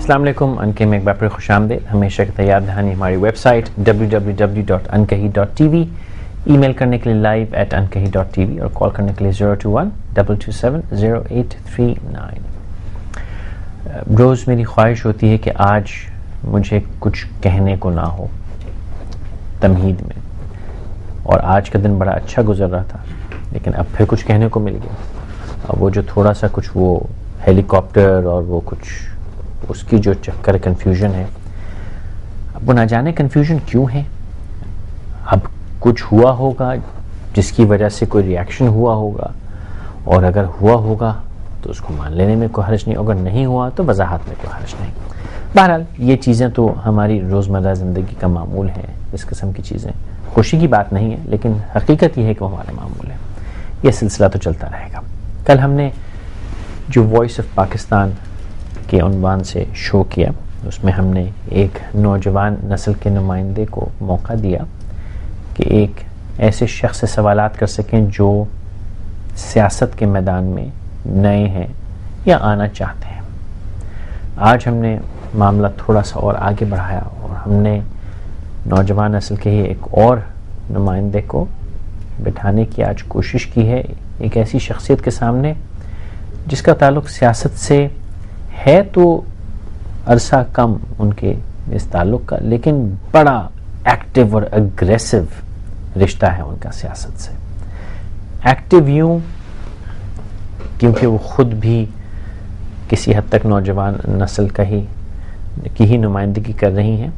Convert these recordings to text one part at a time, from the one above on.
अस्सलाम वालेकुम, अनके में एक बार फिर खुशामदीद। हमेशा की तैयार दहानी हमारी वेबसाइट www.ankahi.tv, ईमेल करने के लिए live@ankahi.tv और कॉल करने के लिए 021-227-0839। रोज़ मेरी ख्वाहिश होती है कि आज मुझे कुछ कहने को ना हो तमहीद में, और आज का दिन बड़ा अच्छा गुजर रहा था, लेकिन अब फिर कुछ कहने को मिल गया। अब वो जो थोड़ा सा कुछ वो हेलीकॉप्टर और वो कुछ उसकी जो चक्कर कन्फ्यूजन है, अब वो ना जाने कन्फ्यूजन क्यों है। अब कुछ हुआ होगा जिसकी वजह से कोई रिएक्शन हुआ होगा, और अगर हुआ होगा तो उसको मान लेने में कोई हर्ज नहीं, अगर नहीं हुआ तो वजाहत में कोई हर्ज नहीं। बहरहाल ये चीज़ें तो हमारी रोज़मर्रा ज़िंदगी का मामूल है, इस किस्म की चीज़ें खुशी की बात नहीं है, लेकिन हकीकत ये है कि वो हमारा मामूल है। ये सिलसिला तो चलता रहेगा। कल हमने जो वॉइस ऑफ पाकिस्तान के उन्वान से शो किया, उसमें हमने एक नौजवान नस्ल के नुमाइंदे को मौका दिया कि एक ऐसे शख्स से सवालात कर सकें जो सियासत के मैदान में नए हैं या आना चाहते हैं। आज हमने मामला थोड़ा सा और आगे बढ़ाया और हमने नौजवान नस्ल के ही एक और नुमाइंदे को बिठाने की आज कोशिश की है, एक ऐसी शख्सियत के सामने जिसका ताल्लुक़ सियासत से है तो अरसा कम उनके इस ताल्लुक़ का, लेकिन बड़ा एक्टिव और अग्रेसिव रिश्ता है उनका सियासत से। एक्टिव यूँ क्योंकि वो ख़ुद भी किसी हद तक नौजवान नस्ल की ही नुमाइंदगी कर रही हैं,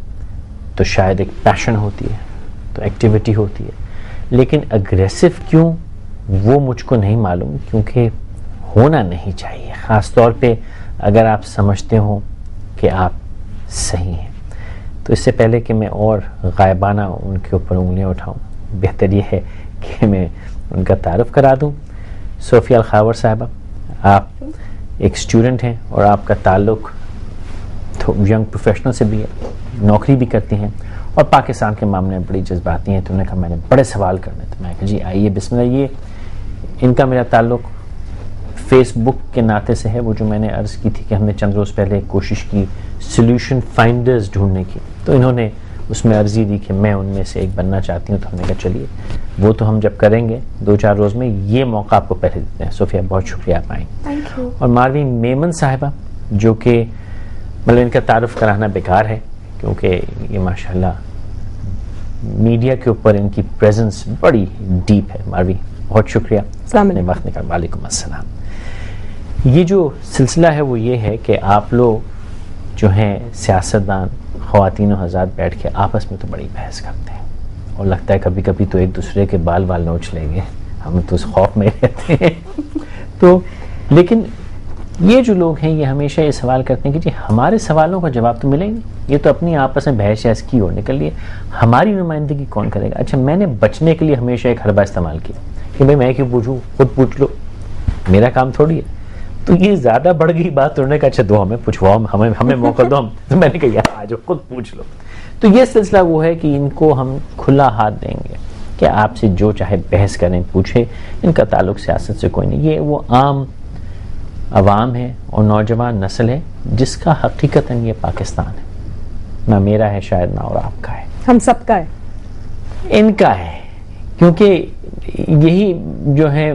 तो शायद एक पैशन होती है, तो एक्टिविटी होती है। लेकिन अग्रेसिव क्यों वो मुझको नहीं मालूम, क्योंकि होना नहीं चाहिए, ख़ास तौर पे अगर आप समझते हो कि आप सही हैं। तो इससे पहले कि मैं और गायबाना उनके ऊपर उंगलियां उठाऊं, बेहतर ये है कि मैं उनका तारुफ करा दूं। सोफिया अल-खावर साहिबा, आप एक स्टूडेंट हैं और आपका ताल्लुक़ यंग प्रोफेशनल से भी है, नौकरी भी करती हैं और पाकिस्तान के मामले में बड़ी जज्बाती हैं। तो उन्होंने कहा मैंने बड़े सवाल करने थे। मैं कहा जी आइए बिस्मिल्लाह। ये इनका मेरा ताल्लुक़ फेसबुक के नाते से है। वो जो मैंने अर्ज़ की थी कि हमने चंद रोज़ पहले कोशिश की सोल्यूशन फाइंडर्स ढूंढने की, तो इन्होंने उसमें अर्ज़ी दी कि मैं उनमें से एक बनना चाहती हूँ। तो हमने कहा चलिए वो तो हम जब करेंगे 2-4 रोज़ में, ये मौका आपको पहले देते हैं। सोफिया बहुत शुक्रिया आप आई। Thank you. और मारवी मेमन साहिबा, जो कि मतलब इनका तारुफ कराना बेकार है क्योंकि ये माशाल्लाह मीडिया के ऊपर इनकी प्रेजेंस बड़ी डीप है। मारवी बहुत शुक्रिया अपने वक्त निकाल। वालेकुम अस्सलाम। ये जो सिलसिला है वो ये है कि आप लोग जो हैं सियासतदान ख़वातीन और हज़रात बैठ के आपस में तो बड़ी बहस करते हैं और लगता है कभी कभी तो एक दूसरे के बाल नोच लेंगे, हम तो उस खौफ में रहते हैं। तो लेकिन ये जो लोग हैं ये हमेशा ये सवाल करते हैं कि जी हमारे सवालों का जवाब तो मिलेंगे, ये तो अपनी आपस में बहस की ओर निकल लिए, हमारी नुमाइंदगी कौन करेगा। अच्छा, मैंने बचने के लिए हमेशा एक हरबा इस्तेमाल किया कि भाई मैं क्यों पूछूं, खुद पूछ लो, मेरा काम थोड़ी है। तो ये ज़्यादा बढ़ गई बात। तो उन्होंने कहा अच्छा दो हमें पूछवाओ, हमें मौका दो हम। तो मैंने कहा यार आज खुद पूछ लो। तो ये सिलसिला वो है कि इनको हम खुला हाथ देंगे कि आपसे जो चाहे बहस करें, पूछे, इनका ताल्लुक सियासत से कोई नहीं। ये वो आम अवाम है और नौजवान नस्ल है जिसका हकीकतन ये पाकिस्तान है, ना मेरा है शायद, ना और आपका है, हम सबका है, इनका है। क्योंकि यही जो है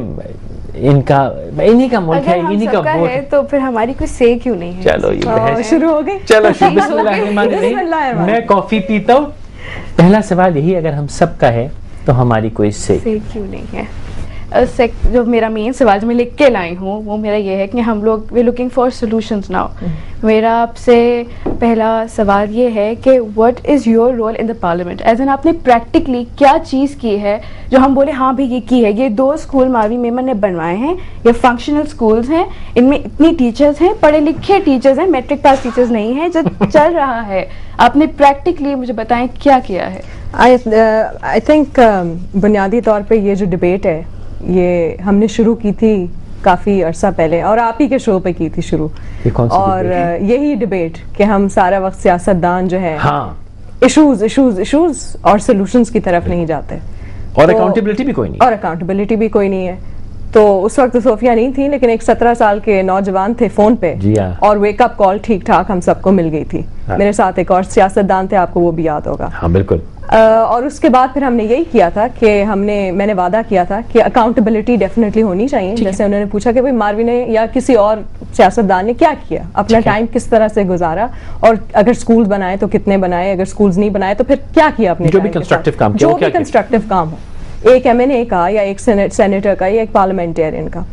इनका, इन्हीं का मुल्क है, इन्हीं का वोट है, तो फिर हमारी कोई से क्यों नहीं है। चलो ये बहस शुरू हो गई। चलो बिस्मिल्लाह। मैं कॉफी पीता हूँ। पहला सवाल यही, अगर हम सबका है तो हमारी कोई से क्यों नहीं है। जो मेरा मेन सवाल जो मैं लिख के लाई हूँ वो मेरा ये है कि हम लोग we looking for solutions now. मेरा आपसे पहला सवाल ये है कि what is your role in the parliament, as an आपने प्रैक्टिकली क्या चीज़ की है जो हम बोले हाँ भाई ये की है। ये 2 स्कूल मारवी मेमन ने बनवाए हैं, ये फंक्शनल स्कूल्स हैं, इनमें इतनी टीचर्स हैं, पढ़े लिखे टीचर्स हैं, मैट्रिक पास टीचर्स नहीं हैं, जो चल रहा है। आपने प्रैक्टिकली मुझे बताएं क्या किया है। आई थिंक बुनियादी तौर पे ये जो डिबेट है ये हमने शुरू की थी काफ़ी अरसा पहले और आप ही के शो पे की थी शुरू। और यही डिबेट कि हम सारा वक्त सियासतदान जो है इश्यूज और सॉल्यूशंस की तरफ नहीं जाते, और अकाउंटेबिलिटी भी कोई नहीं, और अकाउंटेबिलिटी भी कोई नहीं है। तो उस वक्त सोफिया नहीं थी, लेकिन एक 17 साल के नौजवान थे फोन पे, और वेकअप कॉल ठीक ठाक हम सबको मिल गई थी। मेरे साथ एक और सियासतदान थे, आपको वो भी याद होगा। हाँ बिल्कुल। और उसके बाद फिर हमने यही किया था कि मैंने वादा किया था कि अकाउंटेबिलिटी डेफिनेटली होनी चाहिए। जैसे उन्होंने पूछा कि भाई मार्वी ने या किसी और सियासतदान ने क्या किया, अपना टाइम किस तरह से गुजारा, और अगर स्कूल बनाए तो कितने बनाए, अगर स्कूल्स नहीं बनाए तो फिर क्या किया अपने जो भी कंस्ट्रक्टिव काम, जो भी कंस्ट्रक्टिव काम हो, एक MNA का या एक सेनेटर का या एक पार्लियामेंटेरियन का।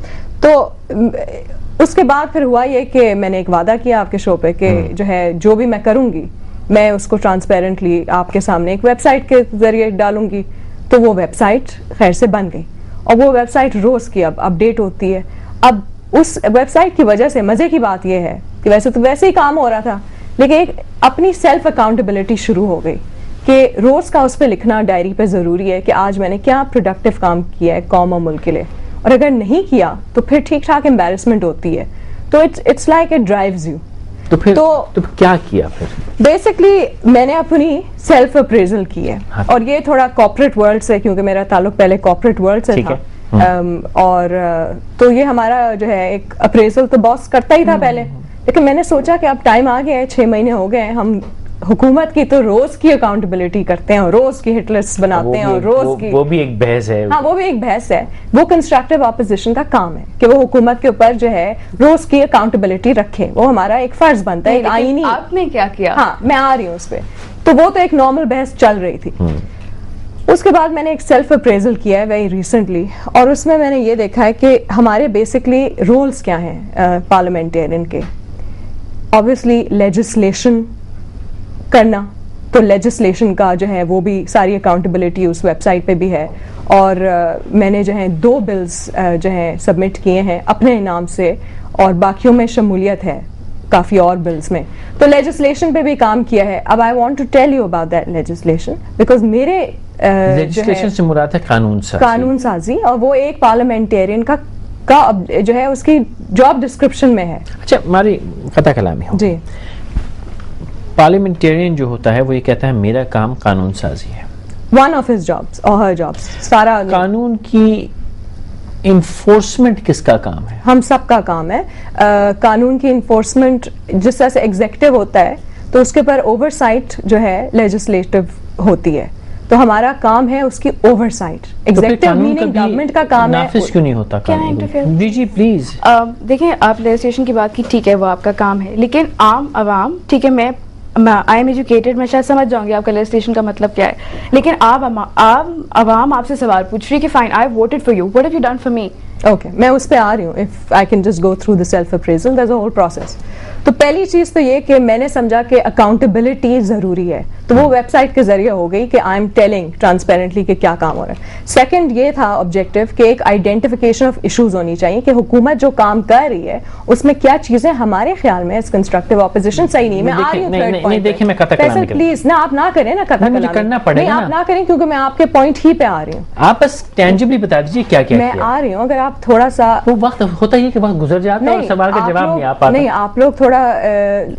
तो उसके बाद फिर हुआ ये कि मैंने एक वादा किया आपके शो पे कि जो है जो भी मैं करूंगी मैं उसको ट्रांसपेरेंटली आपके सामने एक वेबसाइट के जरिए डालूंगी। तो वो वेबसाइट खैर से बन गई, और वो वेबसाइट रोज की अब अपडेट होती है। अब उस वेबसाइट की वजह से मजे की बात यह है कि वैसे तो वैसे ही काम हो रहा था, लेकिन एक अपनी सेल्फ अकाउंटेबिलिटी शुरू हो गई कि रोज का उस पर लिखना डायरी पे जरूरी है कि आज मैंने क्या प्रोडक्टिव काम किया है कौम और मुल्क के लिए, और अगर नहीं किया तो फिर ठीक ठाक एम्बैरेसमेंट होती है। तो it's like it drives you. तो फिर क्या किया फिर? बेसिकली मैंने अपनी सेल्फ अप्रेजल की है। हाँ। और ये थोड़ा कॉर्पोरेट वर्ल्ड से, क्योंकि मेरा ताल्लुक पहले कॉर्पोरेट वर्ल्ड से था। और तो ये हमारा जो है एक अप्रेजल तो बॉस करता ही था पहले, लेकिन मैंने सोचा कि अब टाइम आ गया है, 6 महीने हो गए, हम हुकूमत की तो रोज की अकाउंटेबिलिटी करते हैं और रोज की हिट लिस्ट बनाते हैं और रोज की वो भी एक बहस है। हाँ, वो भी एक बहस है। वो कंस्ट्रक्टिव ऑपोजिशन का काम है कि वो हुकूमत के ऊपर जो है रोज की अकाउंटेबिलिटी रखे, वो हमारा एक फर्ज बनता है, एक आईनी। आपने क्या किया? हाँ, मैं आ रही हूँ उस पर। तो वो तो एक नॉर्मल बहस चल रही थी। उसके बाद मैंने एक सेल्फ अप्रेजल किया है वेरी रिसेंटली, और उसमें मैंने ये देखा है कि हमारे बेसिकली रोल्स क्या हैं पार्लियामेंटेरियन के। ऑब्वियसली लेजिस्लेशन करना, तो लेजिस्लेशन का जो है वो भी सारी अकाउंटेबिलिटी उस वेबसाइट पे भी है। और मैंने जो है 2 बिल्स जो है सबमिट किए हैं अपने नाम से, और बाकियों में शमूलियत है काफ़ी और बिल्स में। तो लेजिस्लेशन पे भी काम किया है। अब I want to tell you about that legislation, because मेरे लेजिस्लेशन से मुराद है कानून साजी, और वो एक पार्लियामेंटेरियन का जो है उसकी जॉब डिस्क्रिप्शन में है। अच्छा, हमारी कथा कलामी हो जी। पार्लियामेंटेरियन जो होता है वो ये कहता है मेरा काम कानून साजी है। वन ऑफ हिज जॉब्स और हर जॉब्स। सारा कानून की इन्फोर्समेंट किसका काम है? हम सब का काम है। कानून की इन्फोर्समेंट जिस तरह से एग्जीक्यूटिव होता है तो उसके पर ओवरसाइट जो है लेजिस्लेटिव होती है, तो हमारा काम है उसकी ओवरसाइट। एग्जीक्यूटिव मीनिंग गवर्नमेंट का काम है। नाफिज क्यों नहीं होता कानून? जी प्लीज। देखिए, आप लेजिस्लेशन की बात की, ठीक है, वो आपका काम है, लेकिन आम आवाम, ठीक है, मैं आई एम एजुकेटेड, मैं शायद समझ जाऊंगी आपका लेजिस्लेशन का मतलब क्या है, लेकिन आवाम आपसे सवाल पूछ रही है कि fine, I voted for you, what have you done for me? Okay, मैं उस पे आ रही हूँ। If I can just go through the self appraisal, there is a whole process. तो पहली चीज तो ये कि मैंने समझा कि अकाउंटेबिलिटी जरूरी है, तो वो वेबसाइट के जरिए हो गई कि आई एम टेलिंग ट्रांसपेरेंटली कि क्या काम हो रहा है। सेकंड ये था ऑब्जेक्टिव कि एक आइडेंटिफिकेशन ऑफ इश्यूज होनी चाहिए कि हुकूमत जो काम कर रही है उसमें क्या चीजें हमारे ख्याल में इस कंस्ट्रक्टिव ऑपोजिशन सही नहीं। मैं आ रही हूँ थर्ड पॉइंट। देखिए, मैं कथा कलामी प्लीज ना, आप ना करें ना कथा कलामी, करना पड़ेगा। आप ना करें क्योंकि मैं आपके पॉइंट ही पे आ रही हूँ। आप बस टेंजिबली बता दीजिए क्या क्या मैं आ रही हूँ। अगर आप थोड़ा सा, वो वक्त होता है कि वक्त गुजर जाता है और सवाल का जवाब नहीं आ पाता। नहीं, आप लोग थोड़ा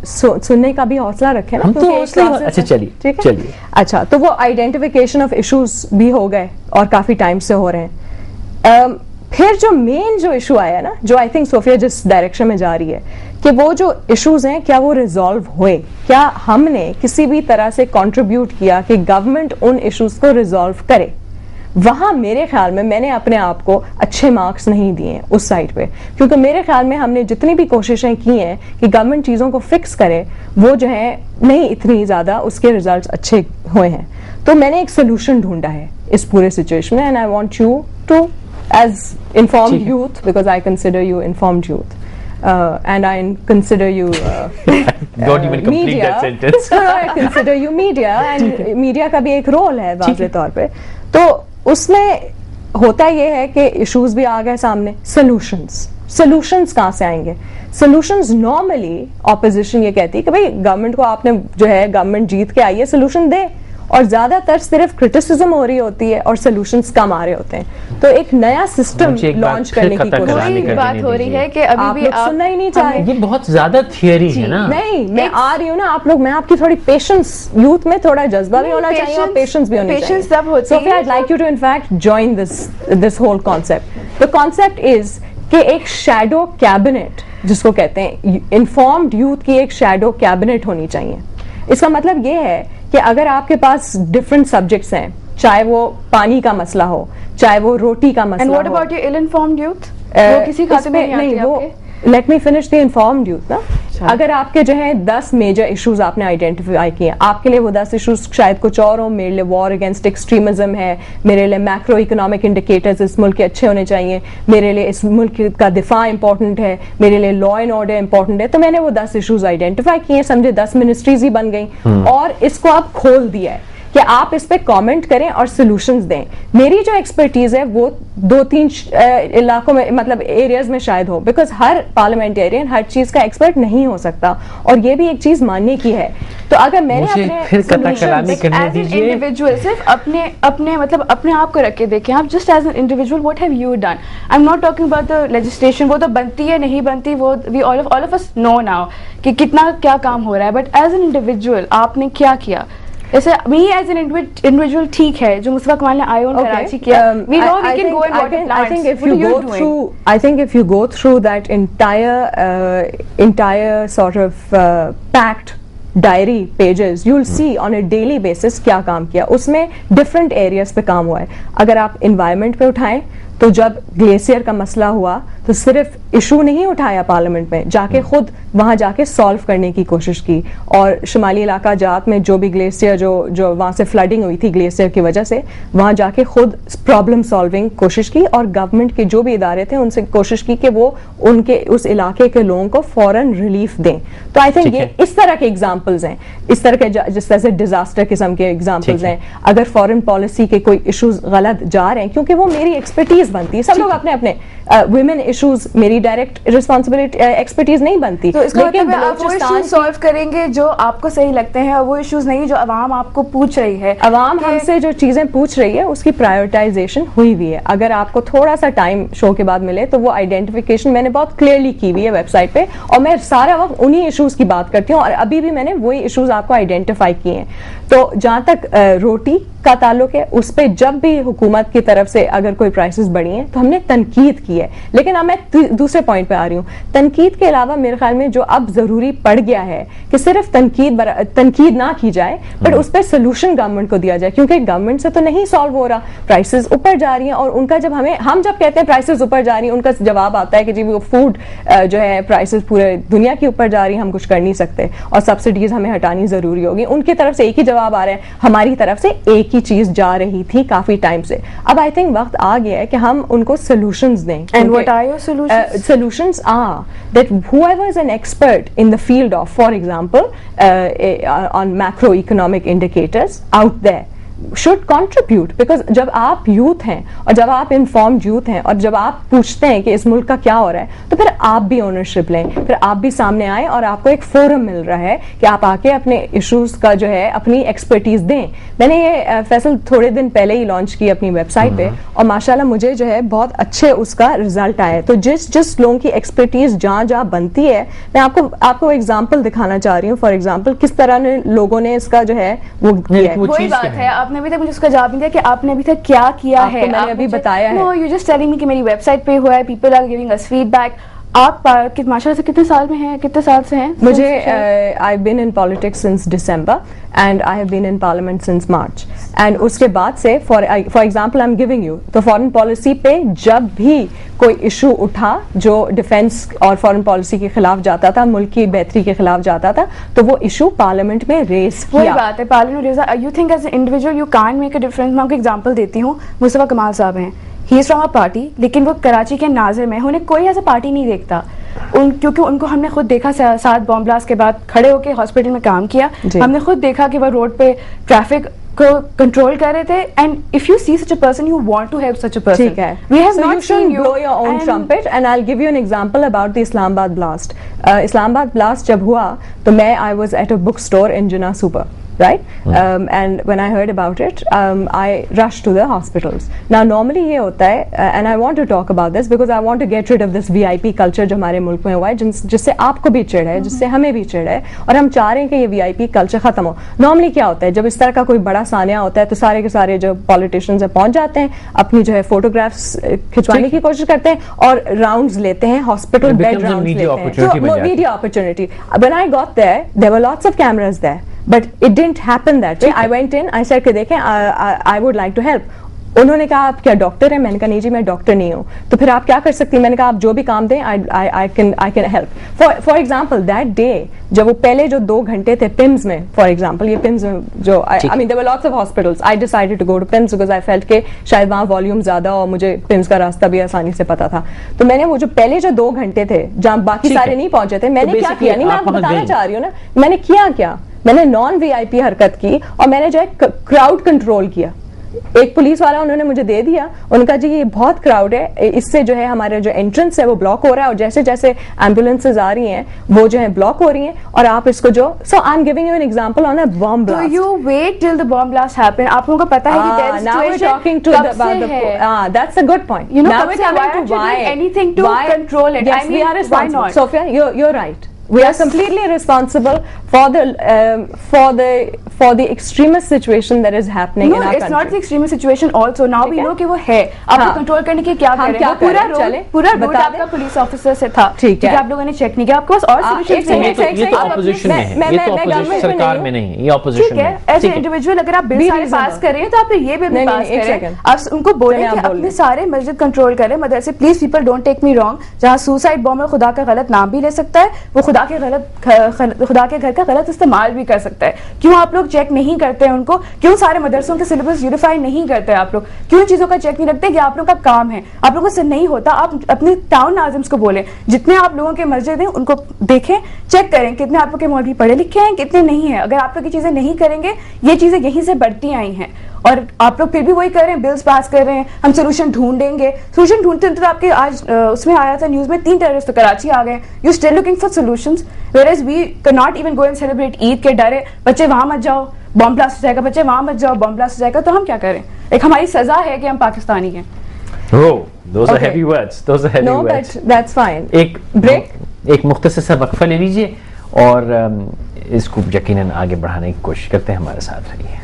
सुनने का भी हौसला रखें ना, हम तो अच्छा चलिए। अच्छा, तो वो आइडेंटिफिकेशन ऑफ इश्यूज भी हो गए और काफी टाइम से हो रहे हैं। फिर जो मेन जो इशू आया ना, जो आई थिंक सोफिया जिस डायरेक्शन में जा रही है, कि वो जो इश्यूज हैं क्या वो रिजॉल्व हुए, क्या हमने किसी भी तरह से कंट्रीब्यूट किया कि गवर्नमेंट उन इश्यूज को रिजॉल्व करे। वहां मेरे ख्याल में मैंने अपने आप को अच्छे मार्क्स नहीं दिए उस साइड पे, क्योंकि मेरे ख्याल में हमने जितनी भी कोशिशें की हैं कि गवर्नमेंट चीज़ों को फिक्स करे, वो जो है नहीं इतनी ज़्यादा उसके रिजल्ट्स अच्छे हुए हैं। तो मैंने एक सोल्यूशन ढूंढा है इस पूरे सिचुएशन में, and I want you to as informed youth, because I consider you informed youth, and I consider you don't even complete that sentence. I consider you media, and media का भी एक role है वाज़े तौर पे। तो उसमें होता ये है कि इश्यूज भी आ गए सामने, सॉल्यूशंस कहाँ से आएंगे? सॉल्यूशंस नॉर्मली ऑपोजिशन ये कहती है कि भाई गवर्नमेंट को आपने जो है, गवर्नमेंट जीत के आई है, सॉल्यूशन दे, और ज्यादातर सिर्फ क्रिटिसिज्म हो रही होती है और सोल्यूशंस कम आ रहे होते हैं। तो एक नया सिस्टम लॉन्च करने की कोशिश बात हो रही है कि अभी भी आप सुनना ही नहीं चाहे। ये बहुत ज्यादा थियरी है ना। नहीं, मैं आ रही हूँ ना, आप लोग, मैं आपकी थोड़ी पेशेंस, यूथ में थोड़ा जज्बा भी होना चाहिए और पेशेंस भी होनी चाहिए। पेशेंस तब होती है। Sophia, I'd like you to in fact join this whole concept. The concept is कि एक शैडो कैबिनेट जिसको कहते हैं, इन्फॉर्म्ड यूथ की एक शैडो कैबिनेट होनी चाहिए। इसका मतलब ये है कि अगर आपके पास डिफरेंट सब्जेक्ट्स हैं, चाहे वो पानी का मसला हो, चाहे वो रोटी का मसला हो। And what about your ill-informed youth? वो किसी खाते में नहीं आती आपके? Let me finish the informed youth ना। अगर आपके जो है 10 मेजर इश्यूज आपने आइडेंटिफाई किए, आपके लिए वो 10 इश्यूज शायद कुछ और हो, मेरे लिए वॉर अगेंस्ट एक्सट्रीमिज्म है, मेरे लिए मैक्रो इकोनॉमिक इंडिकेटर्स इस मुल्क के अच्छे होने चाहिए, मेरे लिए इस मुल्क का दिफा इंपॉर्टेंट है, मेरे लिए लॉ एंड ऑर्डर इंपॉर्टेंट है, तो मैंने वो 10 इश्यूज आइडेंटिफाई किए, समझे 10 मिनिस्ट्रीज ही बन गई और इसको आप खोल दिया है कि आप इस पे कमेंट करें और सॉल्यूशंस दें। मेरी जो एक्सपर्टीज है वो 2-3 इलाकों में, मतलब एरियाज में शायद हो, बिकॉज हर पार्लियामेंटेरियन हर चीज का एक्सपर्ट नहीं हो सकता और ये भी एक चीज मानने की है। तो अगर मैंने इंडिविजुअल सिर्फ अपने मतलब अपने आप को रख के देखें, आप just as an individual what have you done. I am not talking about the legislation, वो तो बनती है नहीं बनती, वो we all of us know now कि कितना क्या काम हो रहा है, बट एज एन इंडिविजुअल आपने क्या किया। जैसे मी एज एन इंडिविजुअल ठीक है, जो मुस्तफा कमाल ने आयोन कराची किया, we know we can go and water plants. I think if you go through that entire sort of packed diary pages, you will see on A daily basis क्या काम किया, उसमें डिफरेंट एरियाज पे काम हुआ है। अगर आप इन्वायरमेंट पे उठाएं तो जब ग्लेशियर का मसला हुआ तो सिर्फ इशू नहीं उठाया पार्लियामेंट में, जाके खुद वहां जाके सॉल्व करने की कोशिश की। और शुमाली इलाका जात में जो भी ग्लेशियर जो वहां से फ्लडिंग हुई थी ग्लेशियर की वजह से, वहां जाके खुद प्रॉब्लम सॉल्विंग कोशिश की और गवर्नमेंट के जो भी इदारे थे उनसे कोशिश की कि वो उनके उस इलाके के लोगों को फौरन रिलीफ दें। तो आई थिंक ये इस तरह के एग्जाम्पल्स हैं, इस तरह के जिस तरह से डिजास्टर किस्म के एग्जाम्पल्स हैं। अगर फॉरेन पॉलिसी के कोई इशूज गलत जा रहे हैं, क्योंकि वो मेरी एक्सपर्टीज बनती है, सब लोग अपने अपने वुमेन इश्यूज मेरी डायरेक्ट रिस्पांसिबिलिटी एक्सपर्टीज नहीं बनती। तो इसका मतलब आप वो इश्यूज सॉल्व करेंगे जो आपको सही लगते हैं और वो इश्यूज नहीं जो अवाम आपको पूछ रही है। अवाम हमसे जो चीजें पूछ रही है उसकी प्रायोरिटाइजेशन हुई हुई है। अगर आपको थोड़ा सा टाइम शो के बाद मिले तो वो आइडेंटिफिकेशन मैंने बहुत क्लियरली की हुई है वेबसाइट पे, और मैं सारा वक्त उन्हीं इश्यूज की बात करती हूँ और अभी भी मैंने वही इश्यूज आपको आइडेंटिफाई किए हैं। तो जहां तक रोटी का ताल्लुक है, उस पर जब भी हुकूमत की तरफ से अगर कोई प्राइसेस बढ़ी हैं तो हमने तनकीद की है। लेकिन अब मैं दूसरे पॉइंट पे आ रही हूँ, तनकीद के अलावा मेरे ख्याल में जो अब जरूरी पड़ गया है कि सिर्फ तनकीद ना की जाए, बट उस पर सोल्यूशन गवर्नमेंट को दिया जाए, क्योंकि गवर्नमेंट से तो नहीं सॉल्व हो रहा, प्राइसेस ऊपर जा रही हैं। और उनका जब हम जब कहते हैं प्राइसेस ऊपर जा रही हैं, उनका जवाब आता है कि जी वो फूड जो है प्राइसेस पूरे दुनिया की ऊपर जा रही है, हम कुछ कर नहीं सकते और सब्सिडीज हमें हटानी जरूरी होगी। उनकी तरफ से एक ही जवाब आ रहा है, हमारी तरफ से एक ही चीज जा रही थी काफी टाइम से। अब आई थिंक वक्त आ गया है कि हम उनको सॉल्यूशंस दें। And what are your solutions? Solutions are that whoever is an expert in the field of, for example, on macroeconomic indicators out there should contribute, because जब आप यूथ हैं और जब आप इन्फॉर्म्ड यूथ हैं और जब आप पूछते हैं कि इस मुल्क का क्या हो रहा है, तो फिर आप भी ओनरशिप लें, फिर आप भी सामने आए और आपको एक फोरम मिल रहा है कि आप आके अपने इश्यूज का जो है अपनी एक्सपर्टीज दें। मैंने ये फैसल थोड़े दिन पहले ही लॉन्च की अपनी वेबसाइट पे और माशाल्लाह मुझे जो है बहुत अच्छे उसका रिजल्ट आया। तो जिस लोगों की एक्सपर्टीज जहाँ बनती है, मैं आपको एग्जाम्पल दिखाना चाह रही हूँ। फॉर एग्जाम्पल किस तरह लोगों ने इसका जो है वो किया है। वही बात है, आपने अभी तक मुझे उसका जवाब नहीं दिया कि आपने अभी तक क्या किया है। मैंने अभी बताया है। No, you just telling me कि मेरी वेबसाइट पे हुआ है, people are giving us feedback. आप माशाल्लाह से कितने साल में हैं, कितने साल से हैं? मुझे I been in politics since December and I have been in parliament since March. And उसके बाद से for example I am giving you, तो फॉरेन पॉलिसी पे जब भी कोई इशू उठा जो डिफेंस और फॉरेन पॉलिसी के खिलाफ जाता था, मुल्क की बेहतरी के खिलाफ जाता था, तो वो इशू पार्लियामेंट में रेस किया। वही बात है, parliament raise. You think as an individual you can't make a difference? मैं आपको एग्जांपल देती हूँ, मुस्तफा कमाल साहब हैं, he is from a party, लेकिन वो कराची के नाजिर में, उन्हें कोई ऐसा पार्टी नहीं देखता क्योंकि उनको हमने खुद देखा 7 बॉम्ब ब्लास्ट के बाद खड़े होकर हॉस्पिटल में काम किया। हमने खुद देखा कि वो रोड पे ट्रैफिक को कंट्रोल कर रहे थे। And if you see such a person you want to help such a person. ठीक है, we have not seen you blow your own trumpet and I will give you an example about the Islamabad blast. Islamabad blast जब हुआ तो मैं I was at a book store in Jinnah super, right? And when I heard about it, I rushed to the hospitals. Now normally ये होता है, and I want to talk about this because I want to get rid of this VIP culture जो हमारे मुल्क में हुआ है, जिससे आपको भी चिढ़ है, जिससे हमें भी चिढ़ है, और हम चाह रहे हैं कि ये VIP कल्चर खत्म हो। नॉर्मली क्या होता है, जब इस तरह का कोई बड़ा सानिया होता है तो सारे के सारे जो पॉलिटिशियंस पहुंच जाते हैं, अपनी जो है फोटोग्राफ्स खिंचवाने की कोशिश करते हैं और राउंड्स लेते हैं, हॉस्पिटल बेड राउंड्स लेते हैं, media opportunity. When I got there were lots of cameras there, but it didn't happen that way. I went in, I said कि देखें, I would like to help. उन्होंने कहा आप क्या डॉक्टर हैं? मैंने कहा नहीं जी मैं डॉक्टर नहीं हूँ। तो फिर आप क्या कर सकती हैं? मैंने कहा आप जो भी काम दें, I can help. For example, that day जब वो पहले जो 2 घंटे थे पिम्स में, फॉर एग्जाम्पल ये पिम्स में जो I mean there were lots of hospitals. I decided to go to PIMS because I felt के शायद वहाँ वॉल्यूम ज्यादा और मुझे पिम्स का रास्ता भी आसानी से पता था। तो मैंने वो जो पहले जो 2 घंटे थे जहाँ बाकी सारे नहीं पहुंचे थे, मैंने क्या किया, नहीं मैं आपको बताना चाह रही हूँ ना, मैंने किया क्या, मैंने नॉन VIP हरकत की और मैंने जो है क्राउड कंट्रोल किया। एक पुलिस वाला उन्होंने मुझे दे दिया, उनका जी ये बहुत क्राउड है, इससे जो है हमारे जो एंट्रेंस है वो ब्लॉक हो रहा है और जैसे जैसे एम्बुलेंसेज आ रही हैं वो जो है ब्लॉक हो रही हैं और आप इसको जो so I am giving you an example on a bomb blast. So you wait till the bomb blast happen. आप लोगों को पता है कि there is now we're talking to about the that's a good point. You know, now we're coming to why anything to control it. Yes, I mean, we are responsible. why not? Sophia, you're right. We are completely responsible for the extremist situation that is happening in our country. No, it's not the extremist situation also. Now we know कि वो है। आपको control करने के क्या करें? पूरा road आपका पुलिस ऑफिसर से था। ठीक है। आप लोगों ने चेक नहीं किया, आपके पास और सॉल्यूशन नहीं है। ये तो ऑपोजिशन में है, ये तो ऑपोजिशन सरकार में नहीं है, ये ऑपोजिशन में है। एज ए इंडिविजुअल अगर आप बिल सारे पास कर रहे हैं तो आप ये बिल भी पास करें। आप उनको बोलें कि अपने सारे मस्जिद कंट्रोल करें। मदरसे please people don't take me wrong, जहाँ सुसाइड बॉम्बर खुदा का गलत नाम भी ले सकता है, वो खुदा के घर का गलत इस्तेमाल भी कर सकता है। क्यों आप लोग चेक नहीं करते हैं उनको? क्यों सारे मदरसों के सिलेबस यूनिफाई नहीं करते आप लोग? क्यों चीजों का चेक नहीं रखते? कि आप लोग का काम है, आप लोगों से नहीं होता। आप अपने टाउन नाजिम्स को बोलें, जितने आप लोगों के मस्जिद हैं उनको देखें, चेक करें कितने आप लोग के मौलवी पढ़े लिखे हैं, कितने नहीं है। अगर आप लोग ये चीजें नहीं करेंगे, ये चीजें यहीं से बढ़ती आई हैं और आप लोग फिर भी वही कर रहे हैं, बिल्स पास कर रहे हैं, हम सोल्यूशन ढूंढेंगे। सोल्यूशन ढूंढते तो आपके आज उसमें आया था न्यूज में 3 टेररिस्ट तो कराची आ गए। You still looking for solutions, whereas we can not even go and celebrate Eid के डरे, बच्चे वहां मत जाओ बॉम्ब ब्लास्ट हो जाएगा, बच्चे वहां मत जाओ बॉम्ब ब्लास्ट हो जाएगा। तो हम क्या करें? एक हमारी सजा है कि हम पाकिस्तानी हैं। Oh, those are heavy words. Those are heavy words. No, but that's fine. एक ब्रेक, एक मुख्तसर सा वक्फा ले लीजिए और इसको यकीनन आगे बढ़ाने की कोशिश करते हैं। हमारे साथ रहिए।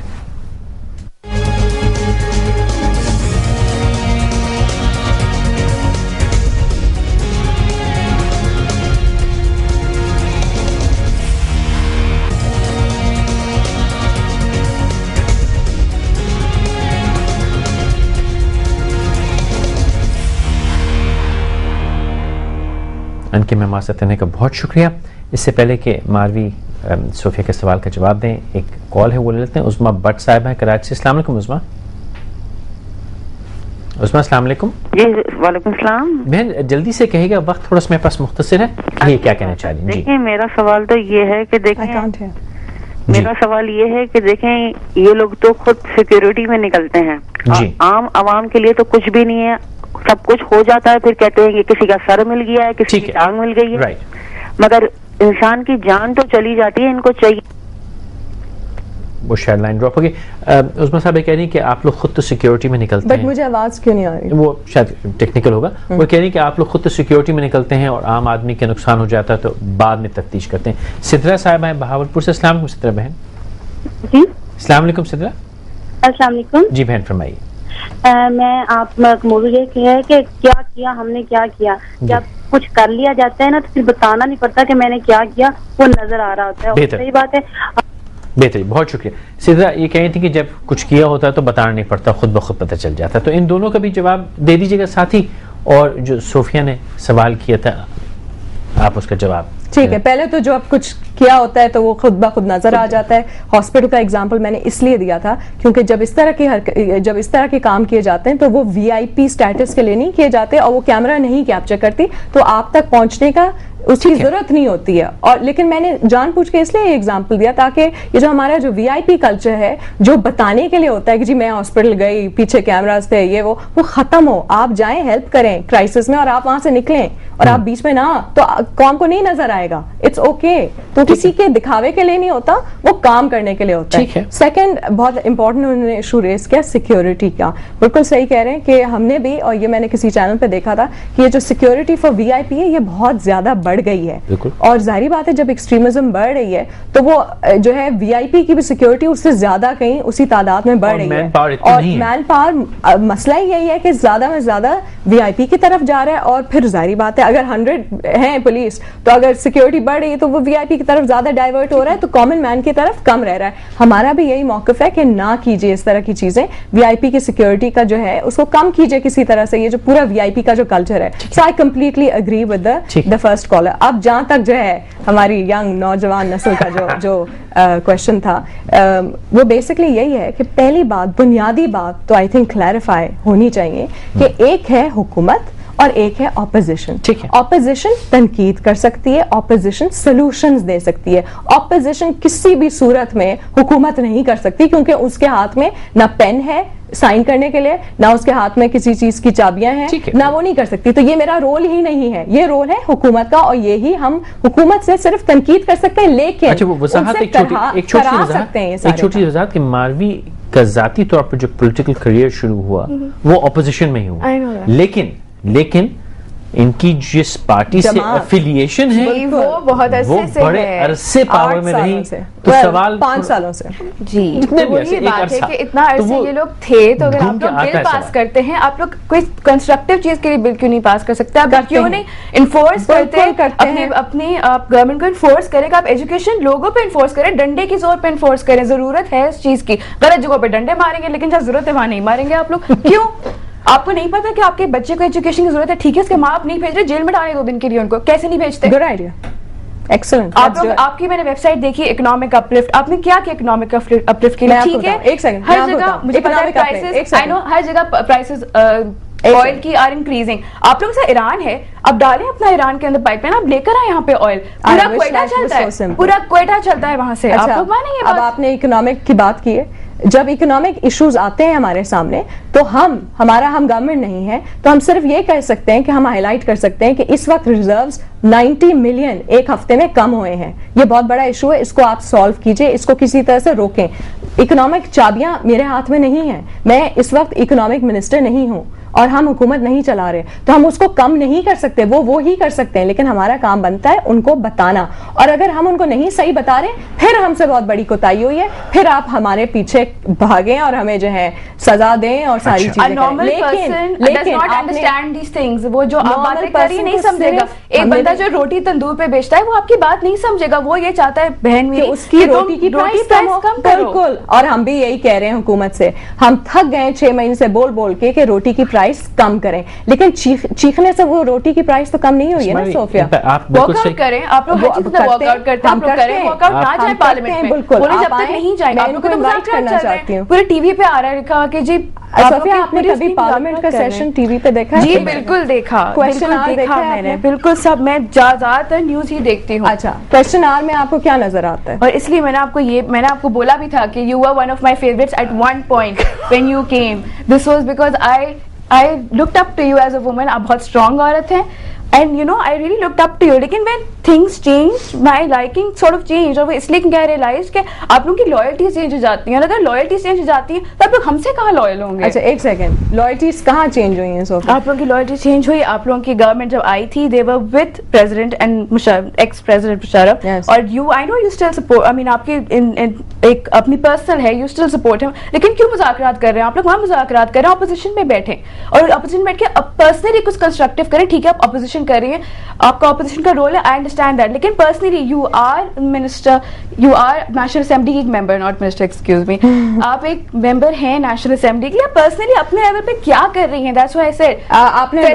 उनके मेहमान साथ रहने का बहुत शुक्रिया। इससे पहले कि मारवी सोफिया के सवाल का जवाब दें, एक कॉल है वो ले लेते हैं। उस्मा भट्ट साहब है कराची से। अस्सलाम वालेकुम उस्मा। उस्मा अस्सलाम वालेकुम। जी वालेकुम सलाम। बहन जल्दी से कहिएगा, वक्त थोड़ा सा मेरे पास मुख्तसर है। ये क्या कहना चाह रही हैं? देखिए मेरा सवाल तो ये है कि देखें, मेरा सवाल ये है कि देखें ये लोग तो खुद सिक्योरिटी में निकलते हैं, आम आवाम के लिए तो कुछ भी नहीं है, सब कुछ हो जाता है, फिर कहते हैं कि किसी का सर मिल गया है, किसी की टांग मिल गई है, मगर इंसान की जान तो चली जाती है। इनको चाहिए वो शायद लाइन ड्रॉप होगी। उस्मा साहब कह रही हैं कि आप लोग खुद तो सिक्योरिटी में निकलते हैं, बट मुझे आवाज क्यों नहीं आ रही? वो शायद टेक्निकल होगा। वो कह रही हैं कि आप लोग खुद तो सिक्योरिटी में निकलते हैं और आम आदमी के नुकसान हो जाता है तो बाद में तफ्तीश करते हैं। सिद्रा साहब हैं बहावलपुर से। अस्सलाम वालेकुम सिद्रा बहन। जी अस्सलाम वालेकुम सिद्रा। अस्सलाम वालेकुम जी बहन फरमाइए। मैं आप मौजूद ये है कि क्या किया हमने, क्या किया, जब कुछ कर लिया जाता है ना तो फिर बताना नहीं पड़ता कि मैंने क्या किया, वो नजर आ रहा होता है। सही बात है, बेहतर, बहुत शुक्रिया। सिद्रा ये कह रही थी कि जब कुछ किया होता है तो बताना नहीं पड़ता, खुद ब खुद पता चल जाता है। तो इन दोनों का भी जवाब दे दीजिएगा साथ ही, और जो सोफिया ने सवाल किया था आप उसका जवाब। ठीक है, पहले तो जो अब कुछ किया होता है तो वो खुद ब खुद नजर आ जाता है। हॉस्पिटल का एग्जांपल मैंने इसलिए दिया था क्योंकि जब इस तरह के काम किए जाते हैं तो वो VIP स्टेटस के लिए नहीं किए जाते और वो कैमरा नहीं कैप्चर करती, तो आप तक पहुंचने का उसकी जरूरत नहीं होती है। और लेकिन मैंने जानबूझ के इसलिए एग्जांपल दिया ताकि ये जो हमारा जो वीआईपी कल्चर है, जो बताने के लिए होता है कि जी मैं हॉस्पिटल गई, पीछे कैमरास थे, ये वो खत्म हो। आप जाएं, हेल्प करें क्राइसिस में, और आप वहां से निकलें, और आप बीच में ना तो कौम को नहीं नजर आएगा। It's okay. तो किसी के दिखावे के लिए नहीं होता, वो काम करने के लिए होता है। सेकंड बहुत इंपॉर्टेंट उन्होंने इशू रेज किया सिक्योरिटी का। बिल्कुल सही कह रहे हैं कि हमने भी, और ये मैंने किसी चैनल पे देखा था कि ये जो सिक्योरिटी फॉर वीआईपी है ये बहुत ज्यादा बढ़ गई है। और जाहिर बात है जब एक्सट्रीमिज्म बढ़ रही है तो वो जो है वीआईपी की भी सिक्योरिटी उससे ज्यादा कहीं उसी तादाद में बढ़ रही है। और मैन पावर मसला ही यही है कि ज्यादा में ज्यादा वीआईपी की तरफ जा रहा है। और फिर जाहिर बात है अगर 100 है पुलिस, तो अगर सिक्योरिटी बढ़ रही है तो वो वीआईपी की तरफ ज्यादा डाइवर्ट हो रहा है, तो कॉमन मैन की तरफ कम रह रहा है। हमारा भी यही मौकफ है कि ना कीजिए इस तरह की चीजें। वीआईपी की सिक्योरिटी का जो है उसको कम कीजिए किसी तरह से, ये जो पूरा वीआईपी का जो कल्चर है। So I completely agree with the first caller. अब जहां तक जो है हमारी यंग नौजवान नस्ल का जो क्वेश्चन था, वो बेसिकली यही है कि पहली बात, बुनियादी बात तो आई थिंक क्लैरिफाई होनी चाहिए कि एक है हुकूमत और एक है ऑपोजिशन। ठीक है, ऑपोजिशन तनकीद कर सकती है, ऑपोजिशन सॉल्यूशंस दे सकती है। ऑपोजिशन किसी भी सूरत में हुकूमत नहीं कर सकती, क्योंकि उसके हाथ में ना पेन है साइन करने के लिए, ना उसके हाथ में किसी चीज की चाबियां हैं, ना वो नहीं कर सकती। तो ये मेरा रोल ही नहीं है, ये रोल है हुकूमत का, और यही हम हुकूमत से सिर्फ तनकीद कर सकते हैं। लेकिन अच्छा, वो एक छोटी वजाहत कि मारवी का जाती तौर पर जो पॉलिटिकल करियर शुरू हुआ वो ऑपोजिशन में ही हुआ, लेकिन इनकी जिस पार्टी से एफिलिएशन है वो बहुत अरसे से बड़े अरसे पावर में रही, तो सवाल 5 सालों से जी वही बात है कि इतना अरसे ये लोग थे। तो अगर आप लोग बिल पास करते हैं, आप लोग कोई कंस्ट्रक्टिव चीज के लिए बिल क्यों नहीं पास कर सकते? आप क्यों नहीं इन्फोर्स करते अपनी आप गवर्नमेंट को इन्फोर्स करें। आप एजुकेशन लोगों पे इन्फोर्स करें, डंडे की जोर पे इन्फोर्स करें। जरूरत है इस चीज की, गलत जगहों पे डंडे मारेंगे, लेकिन जहाँ जरूरत है वहां नहीं मारेंगे आप लोग। क्यों? आपको नहीं पता कि आपके बच्चे को एजुकेशन की जरूरत है? ठीक है, उसके माँ बाप नहीं भेज रहे, जेल में डाले 2 दिन के लिए उनको, कैसे नहीं भेजते? Good idea, excellent. आप लोग, आपकी मैंने वेबसाइट देखी इकोनॉमिक अपलिफ्ट, आपने क्या किया इकोनॉमिक अपलिफ्ट के लिए? ठीक है, एक सेकंड, हर जगह मुझे पता है प्राइसेस, आई नो हर जगह प्राइसेस ऑयल की आर इंक्रीजिंग। आप लोग से ईरान है, अब डालें अपना ईरान के अंदर पाइपलाइन, आप लेकर आए यहाँ पे ऑयल, पूरा क्वेटा चलता है, पूरा क्वेटा चलता है वहां से। आप लोग मानेंगे? अब आपने इकोनॉमिक की बात की है, जब इकोनॉमिक इश्यूज आते हैं हमारे सामने तो हम गवर्नमेंट नहीं है, तो हम सिर्फ ये कह सकते हैं कि हम हाईलाइट कर सकते हैं कि इस वक्त रिजर्व्स 90 मिलियन एक हफ्ते में कम हुए हैं। ये बहुत बड़ा इशू है, इसको आप सॉल्व कीजिए, इसको किसी तरह से रोकें। इकोनॉमिक चाबियां मेरे हाथ में नहीं है, मैं इस वक्त इकोनॉमिक मिनिस्टर नहीं हूं और हम हुकूमत नहीं चला रहे, तो हम उसको कम नहीं कर सकते। वो ही कर सकते हैं, लेकिन हमारा काम बनता है उनको बताना। और अगर हम उनको नहीं सही बता रहे, फिर हमसे बहुत बड़ी कोताही हुई है, फिर आप हमारे पीछे भागें और हमें जो है सजा दें और सारी चीजें करें। वो जो आप बातें करी नहीं समझेगा। एक बंदा जो रोटी तंदूर पे बेचता है वो आपकी बात नहीं समझेगा, वो ये चाहता है बहन मेरी उसकी रोटी की प्राइस कम हो। बिल्कुल, और हम भी यही कह रहे हैं हुकूमत से, हम थक गए 6 महीने से बोल के कि रोटी की प्राइस कम करें, लेकिन चीखने से वो रोटी की प्राइस तो कम नहीं हुई है ना सोफिया। वॉकआउट करें, आप लोग वॉकआउट करते हैं, वॉकआउट ना जाए पार्लियामेंट में, बोले जब तक नहीं जाए। आप लोग को इनवाइट करना चाहती हूँ, पूरे टीवी पे आ रहा है लिखा कि जी सोफिया आपने कभी पार्लियामेंट का सेशन टीवी पे देखा? जी बिल्कुल देखा, क्वेश्चन आवर देखा मैंने, बिल्कुल सब, मैं ज्यादातर न्यूज ही देखती हूँ। अच्छा, क्वेश्चन आवर में आपको क्या नजर आता है? और इसलिए मैंने आपको बोला भी था कि you were one of my favourites at one point when you came. This was because I looked up to you as a woman. आप बहुत स्ट्रॉन्ग औरत हैं, and you know I really looked up to you, लेकिन when things changed my liking sort of changed, और इसलिए क्या realize कि आप लोगों की loyalties change हो जाती हैं, और अगर loyalties change हो जाती हैं तो आप लोग हमसे कहाँ loyal होंगे? अच्छा एक सेकंड, loyalties कहाँ change हुई हैं सोफिया? आप लोगों की loyalties change हुई, आप लोगों की गवर्नमेंट जब आई थी they were with president and Musharraf, ex president Musharraf, yes. और you I know you still support, I mean आपकी एक अपनी पर्सनल है, you still support him, लेकिन क्यों मुज़ाकरात कर रहे हैं आप लोग? वहाँ मुज़ाकरात कर रहे हैं, ऑपोजिशन में बैठे, और ऑपोजिशन बैठ के पर्सनली कुछ कंस्ट्रक्टिव करें। ठीक है, आप ऑपोजिशन कर रही है, आपका ऑपोजिशन का रोल है, आई अंडरस्टैंड अंडरस्टैंड दैट, लेकिन personally you are minister, you are national assembly की एक member, not minister, excuse me, आप एक मेंबर हैं नेशनल असेंबली के लिए, पर्सनली अपने लेवल पे क्या कर रही हैं? दैट्स व्हाई आई सेड आपने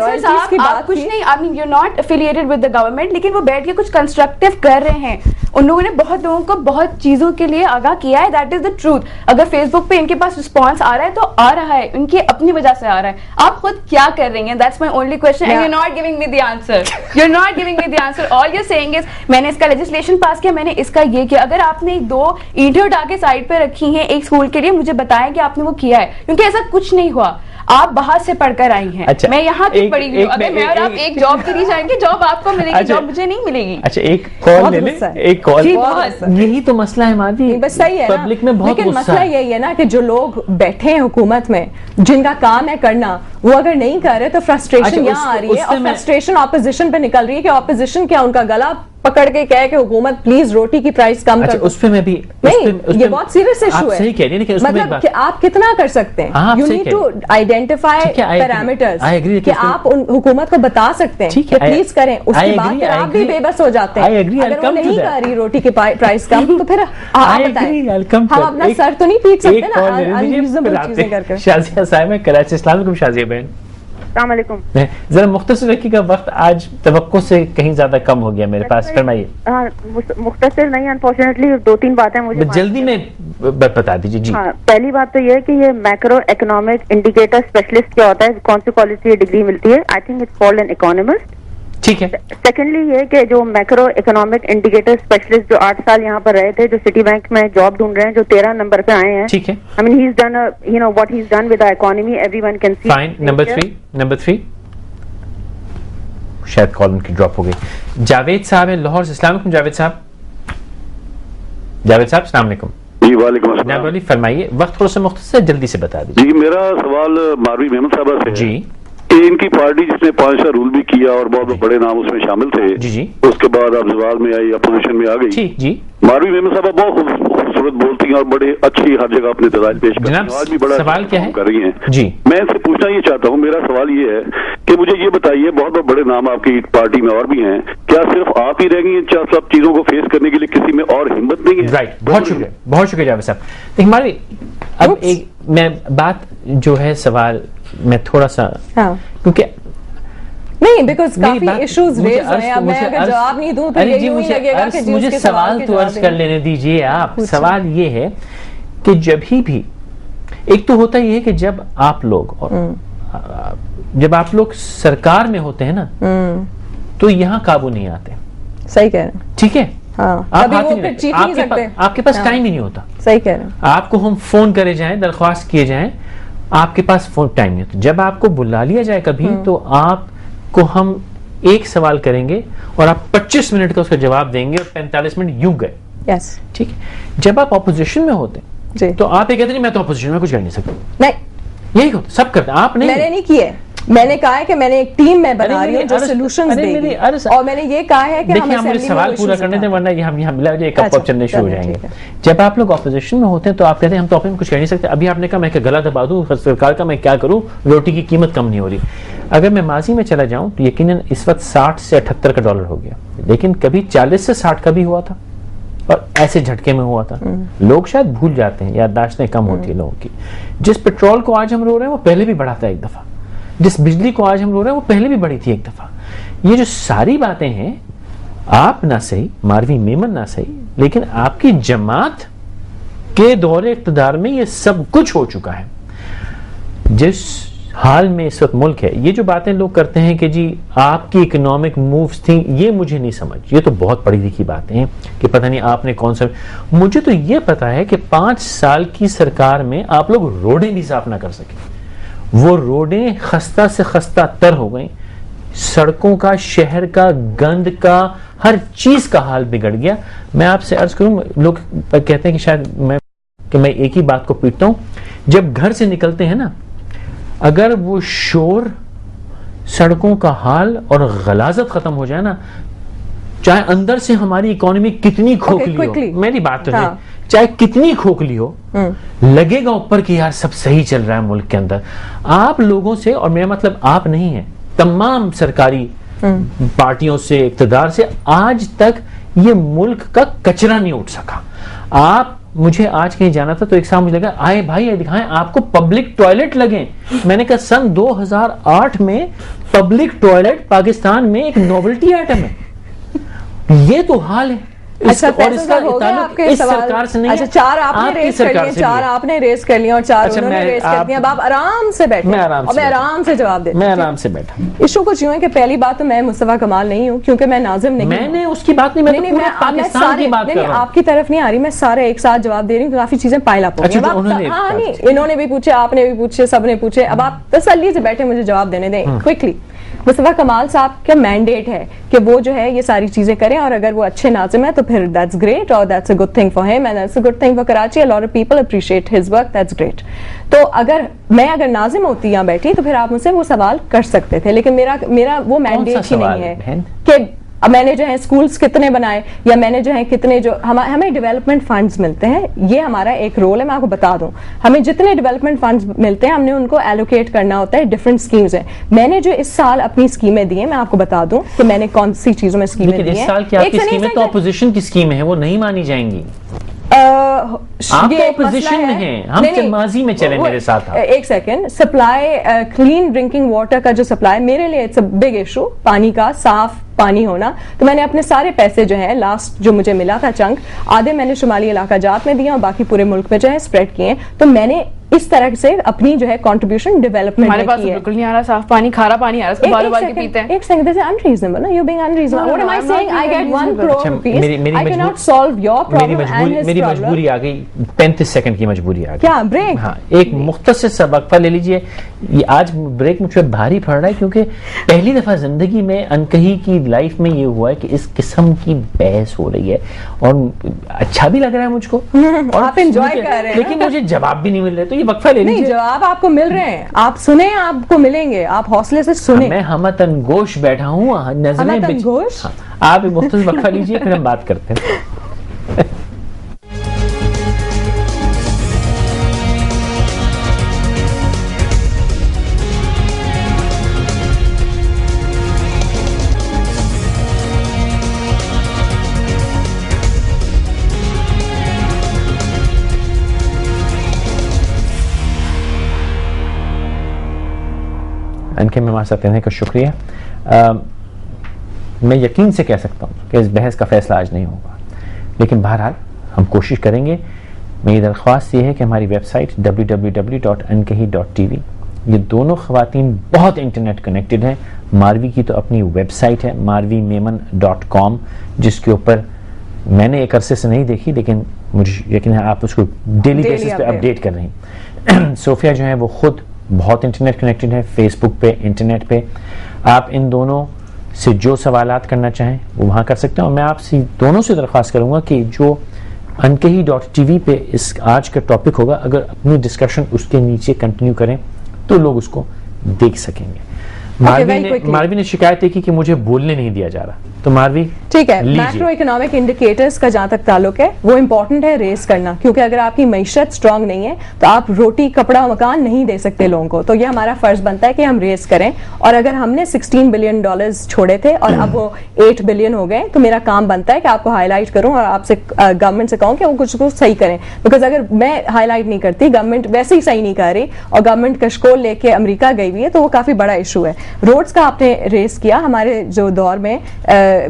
आप कुछ नहीं, I mean you are not affiliated with the government, लेकिन वो बैठ के कुछ कंस्ट्रक्टिव कर रहे हैं। उन लोगों ने बहुत लोगों को बहुत चीजों के लिए आगाह किया है, दैट इज द ट्रूथ। अगर फेसबुक पे इनके पास रिस्पॉन्स आ रहा है तो आ रहा है, इनकी अपनी वजह से आ रहा है। आप खुद क्या कर रही हैं? That's my only question and you are not giving me the answer, you are not giving me the answer. All you are saying is मैंने इसका लेजिस्लेशन पास किया, मैंने इसका ये किया। अगर आपने 2 ईंटें उठा के साइड पे रखी हैं एक स्कूल के लिए, मुझे बताएं कि आपने वो किया है, क्योंकि ऐसा कुछ नहीं हुआ। आप बाहर से पढ़कर आई हैं। अच्छा, मैं यहाँ की पढ़ी हुई हूँ। अगर मैं और आप एक जॉब के लिए जाएंगे, जॉब आपको मिलेगी, जॉब मुझे नहीं मिलेगी। अच्छा, एक कॉल ले ले, एक कॉल। यही तो मसला है मादी, बस सही है पब्लिक में बहुत, लेकिन मसला यही है ना कि जो लोग बैठे हैं हुकूमत में, जिनका काम है करना, वो अगर नहीं कर रहे तो फ्रस्ट्रेशन यहाँ आ रही है, और फ्रस्ट्रेशन ऑपोजिशन पे निकल रही है कि ऑपोजिशन क्या उनका गला पकड़ के कहे कि हुकूमत प्लीज रोटी की प्राइस कम कर। उस पे मैं भी नहीं, ये बहुत सीरियस इशू है। सही कह रही है, मतलब कि आप कितना कर सकते हैं, you need to identify parameters कि आप उन हुकूमत को बता सकते हैं कि प्लीज करें, उसके बाद आप भी बेबस हो जाते हैं। अगर वो नहीं कर रही रोटी की प्राइस कम, तो फिर आप बताएं, हम अपना सर तो नहीं पीट सकते ना अनरीजनेबल चीजें करके। शाजिया साहब है कराची। अस्सलाम वालेकुम शाजिया बहन। जरा मुख्तसर रखिएगा, वक्त आज तवक्को से कहीं ज्यादा कम हो गया मेरे पास, फरमाइए। मुख्तसर नहीं, अनफॉर्चुनेटली 2-3 बातें मुझे जल्दी में बता दीजिए जी। पहली बात तो ये है कि ये मैक्रो इकोनॉमिक इंडिकेटर स्पेशलिस्ट क्या होता है, कौन सी कॉलेज से डिग्री मिलती है? I think it's called an economist. ठीक है। सेकेंडली ये कि जो मैक्रो इकोनॉमिक इंडिकेटर स्पेशलिस्ट जो 8 साल यहाँ पर रहे थे, जो सिटी बैंक में जॉब ढूंढ रहे हैं, जो 13 नंबर पे आए हैं। ठीक है। I mean he is done, you know what he is done with the economy, everyone can see. Fine. Number 3 शायद कॉल उनकी ड्रॉप हो गई। जावेद साहब है लाहौर से। अस्सलाम वालेकुम जावेद साहब। अस्सलाम वालेकुम। जी वालेकुम अस्सलाम। फरमाइए, वक्त थोड़ा सा मुख्तसर जल्दी से बता दीजिए। जी, मेरा सवाल मारवी मेमन साहब से जी, कि इनकी पार्टी जिसने 5 साल रूल भी किया और बहुत बड़े नाम उसमें शामिल थे, जी, उसके बाद अब जवाल में आई, अपोजिशन में आ गई। जी, मारवी मेमन साहब बहुत खूबसूरत बोलती हैं और बड़े अच्छी हर जगह अपने दलाइल पेश करती हैं, आज भी बड़ा सवाल क्या है कर रही हैं जी। मैं इनसे पूछना ये चाहता हूँ, मेरा सवाल ये है कि मुझे ये बताइए, बहुत बड़े नाम आपकी पार्टी में और भी हैं, क्या सिर्फ आप ही रह गई हैं सब चीजों को फेस करने के लिए, किसी में और हिम्मत नहीं है? राइट, बहुत शुक्रिया जावेद साहब। देखिए हमारी अब एक मैं बात जो है सवाल में थोड़ा सा, क्योंकि नहीं, बिकॉज़ काफी इश्यूज रेज हुए हैं, अब मैं अगर जवाब नहीं दूं तो ये यूं ही लगेगा कि मुझे सवाल तो अर्ज कर लेने दीजिए आप। सवाल ये है कि जब भी एक तो होता ये है कि जब आप लोग सरकार में होते हैं ना, तो यहाँ काबू नहीं आते। सही कह रहे हैं। ठीक है, आपके पास टाइम ही नहीं होता। सही कह रहे हैं। आपको हम फोन करे जाएं, दरख्वास्त किए जाएं, आपके पास फोन टाइम नहीं होता। जब आपको बुला लिया जाए कभी, तो आपको हम एक सवाल करेंगे और आप 25 मिनट का उसका जवाब देंगे और 45 मिनट यूं गए। यस, ठीक है। जब आप ऑपोजिशन में होते हैं तो आप ये कहते नहीं मैं तो ऑपोजिशन में कुछ कर नहीं सकता। नहीं, यही होता, सब करते हैं। आप नहीं, मैंने नहीं किए। मैंने कहा है कि मैंने एक टीम में बना रही हूं जो सॉल्यूशंस देगी, और मैंने ये कहा है कि देखिए, हम मुझे सवाल पूरा करने दें, वरना हम यहाँ मिला एक कप चलने शुरू हो जाएंगे। जब आप लोग ऑपोजिशन में होते हैं तो आप कहते हैं हम तो ऑपोजिशन में कुछ कर नहीं सकते। अभी आपने कहा मैं गला दबा दूं सरकार का, मैं क्या करूं, रोटी की कीमत कम नहीं हो रही। अगर मैं माजी में चला जाऊं तो यकीनन इस वक्त 60 से 78 का डॉलर हो गया, लेकिन कभी 40 से 60 का भी हुआ था और ऐसे झटके में हुआ था। लोग शायद भूल जाते हैं, याददाश्तें कम होती है लोगों की। जिस पेट्रोल को आज हम रो रहे हैं वो पहले भी बढ़ा था एक दफा, जिस बिजली को आज हम रो रहे हैं वो पहले भी बढ़ी थी एक दफा। ये जो सारी बातें हैं, आप ना सही, मारवी मेमन ना सही, लेकिन आपकी जमात के दौरे इक़्तिदार में ये सब कुछ हो चुका है। जिस हाल में इस वक्त मुल्क है, ये जो बातें लोग करते हैं कि जी आपकी इकोनॉमिक मूव्स थी, ये मुझे नहीं समझ। ये तो बहुत पढ़ी लिखी बातें हैं कि पता नहीं आपने कौन सा। मुझे तो ये पता है कि 5 साल की सरकार में आप लोग रोडें भी साफ ना कर सके। वो रोडें खस्ता से खस्ता तर हो गई, सड़कों का, शहर का, गंद का, हर चीज का हाल बिगड़ गया। मैं आपसे अर्ज करूं, लोग कहते हैं कि शायद मैं एक ही बात को पीटता हूं, जब घर से निकलते हैं ना, अगर वो शोर, सड़कों का हाल और गलाजत खत्म हो जाए ना, चाहे अंदर से हमारी इकोनॉमी कितनी खोखली हो, मेरी बात तो है, चाहे कितनी खोखली हो, लगेगा ऊपर कि यार सब सही चल रहा है मुल्क के अंदर। आप लोगों से, और मेरा मतलब आप नहीं है, तमाम सरकारी पार्टियों से, इक़्तिदार से, आज तक ये मुल्क का कचरा नहीं उठ सका। आप मुझे आज कहीं जाना था तो एक साहब मुझे लगा, आए भाई ये दिखाएं आपको पब्लिक टॉयलेट लगे। मैंने कहा सन 2008 में पब्लिक टॉयलेट पाकिस्तान में एक नोवेल्टी आइटम है। ये तो हाल है। अच्छा, और इसका ताल्लुक इस सरकार से नहीं है। अच्छा, चार आपने रेस कर लिया, चार आपने रेस कर लिया और चार उन्होंने रेस कर दिया। अब आप आराम से बैठे, मैं आराम से जवाब दे, मैं आराम से बैठा। इशू कुछ यूं है कि पहली बात तो मैं मुस्तफा कमाल नहीं हूं क्योंकि मैं नाजिम नहीं, मैंने उसकी बात नहीं, मैं पाकिस्तान की बात कर रहा हूं। आपकी तरफ नहीं आ रही, मैं सारे एक साथ जवाब दे रही हूँ, काफी चीजें पाइल अप हो गई। हाँ नहीं, इन्होंने भी पूछे, आपने भी पूछे, सबने पूछे, अब आप तसल्ली से बैठे मुझे जवाब देने दें क्विकली। मुस्तफा कमाल साहब का मैंडेट है कि वो जो है ये सारी चीजें करें, और अगर वो अच्छे नाज़िम है तो फिर दैट्स ग्रेट, और that's a good thing for him and that's a good thing for Karachi. A lot of people appreciate his work, that's great. तो अगर नाज़िम होती यहाँ बैठी तो फिर आप मुझसे वो सवाल कर सकते थे, लेकिन मेरा वो मैंडेट ही नहीं है कि मैंने जो है स्कूल्स कितने बनाए, या मैंने जो है कितने, जो हमें डेवलपमेंट फंड्स मिलते हैं, ये हमारा एक रोल है। मैं आपको बता दूं, हमें जितने डेवलपमेंट फंड्स मिलते हैं हमने उनको एलोकेट करना होता है, डिफरेंट स्कीम्स है। मैंने जो इस साल अपनी स्कीमें दी है, मैं आपको बता दूं कि मैंने कौन सी चीजों में स्कीमें दी हैं। इस साल की आपकी स्कीमें तो अपोजिशन की स्कीमें हैं, वो नहीं मानी जाएंगी। आप तो ऑपोजिशन में हैं, हम माजी में चले मेरे साथ। एक second, supply clean drinking water का जो सप्लाई, मेरे लिए इट्स अ बिग इशू, पानी का साफ पानी होना। तो मैंने अपने सारे पैसे जो है लास्ट जो मुझे मिला था चंक, आधे मैंने शुमाली इलाका जात में दिया और बाकी पूरे मुल्क में जो है स्प्रेड किए। तो मैंने इस तरह से अपनी जो है कंट्रीब्यूशन डेवलपमेंट हमारे पास बिल्कुल नहीं आ रहा साफ पानी, खारा पानी आ रहा है, उसको बार-बार के पीते हैं। एक सेकंड, दिस इज अनरीजनेबल ना, you being unreasonable. What am I saying, I get 1 crore rupees, I cannot solve your problem and his problem। मेरी मजबूरी आ गई, 35 सेकंड की मजबूरी आ गई। क्या ब्रेक? हाँ, एक मुख्तसर सा वक्फा ले लीजिए। ये आज ब्रेक मुझे भारी पड़ रहा है क्योंकि पहली दफा जिंदगी में अनकही की लाइफ में ये हुआ है कि इस किस्म की बहस हो रही है, और अच्छा भी लग रहा है मुझको, और आप एंजॉय कर रहे हैं, लेकिन मुझे जवाब भी नहीं मिल रहे। तो ये वक्फा ले लीजिए, जवाब आपको मिल रहे हैं, आप सुने, आपको मिलेंगे, आप हौसले से सुने। मैं हमतन गोश बैठा हूँ, नजरें गोश। आप मुख्तसर वक्फा लीजिए, फिर हम बात करते हैं। इनके में हमारे साथ रहने का शुक्रिया। मैं यकीन से कह सकता हूँ कि इस बहस का फैसला आज नहीं होगा, लेकिन बहरहाल हम कोशिश करेंगे। मेरी दरख्वास्त ये है कि हमारी वेबसाइट www.ankahi.tv, ये दोनों खवातीन बहुत इंटरनेट कनेक्टेड हैं। मारवी की तो अपनी वेबसाइट है marvimeman.com, जिसके ऊपर मैंने एक अरसे से नहीं देखी, लेकिन मुझे यकीन है आप उसको डेली बेसिस पे अपडेट कर रही हैं। सोफिया जो है वो खुद बहुत इंटरनेट कनेक्टेड है, फेसबुक पे, इंटरनेट पे। आप इन दोनों से जो सवालात करना चाहें वो वहाँ कर सकते हैं, और मैं आपसे दोनों से दरख्वास्त करूँगा कि जो ankahi.tv पे इस आज का टॉपिक होगा, अगर अपनी डिस्कशन उसके नीचे कंटिन्यू करें तो लोग उसको देख सकेंगे। मारवी ने शिकायत की कि मुझे बोलने नहीं दिया जा रहा, तो मारवी ठीक है, मैक्रो इकोनॉमिक इंडिकेटर्स का जहां तक ताल्लुक है वो इंपॉर्टेंट है रेस करना, क्योंकि अगर आपकी मईशत स्ट्रांग नहीं है तो आप रोटी कपड़ा मकान नहीं दे सकते लोगों को। तो ये हमारा फर्ज बनता है कि हम रेस करें, और अगर हमने $16 बिलियन छोड़े थे और अब वो 8 बिलियन हो गए, तो मेरा काम बनता है कि आपको हाईलाइट करूं और आपसे गवर्नमेंट से कहूं कि वो कुछ सही करें। बिकॉज अगर मैं हाईलाइट नहीं करती, गवर्नमेंट वैसे ही सही नहीं कर रही, और गवर्नमेंट कशकोल लेके अमेरिका गई हुई है, तो वो काफी बड़ा इशू है। रोड्स का आपने रेस किया, हमारे जो दौर में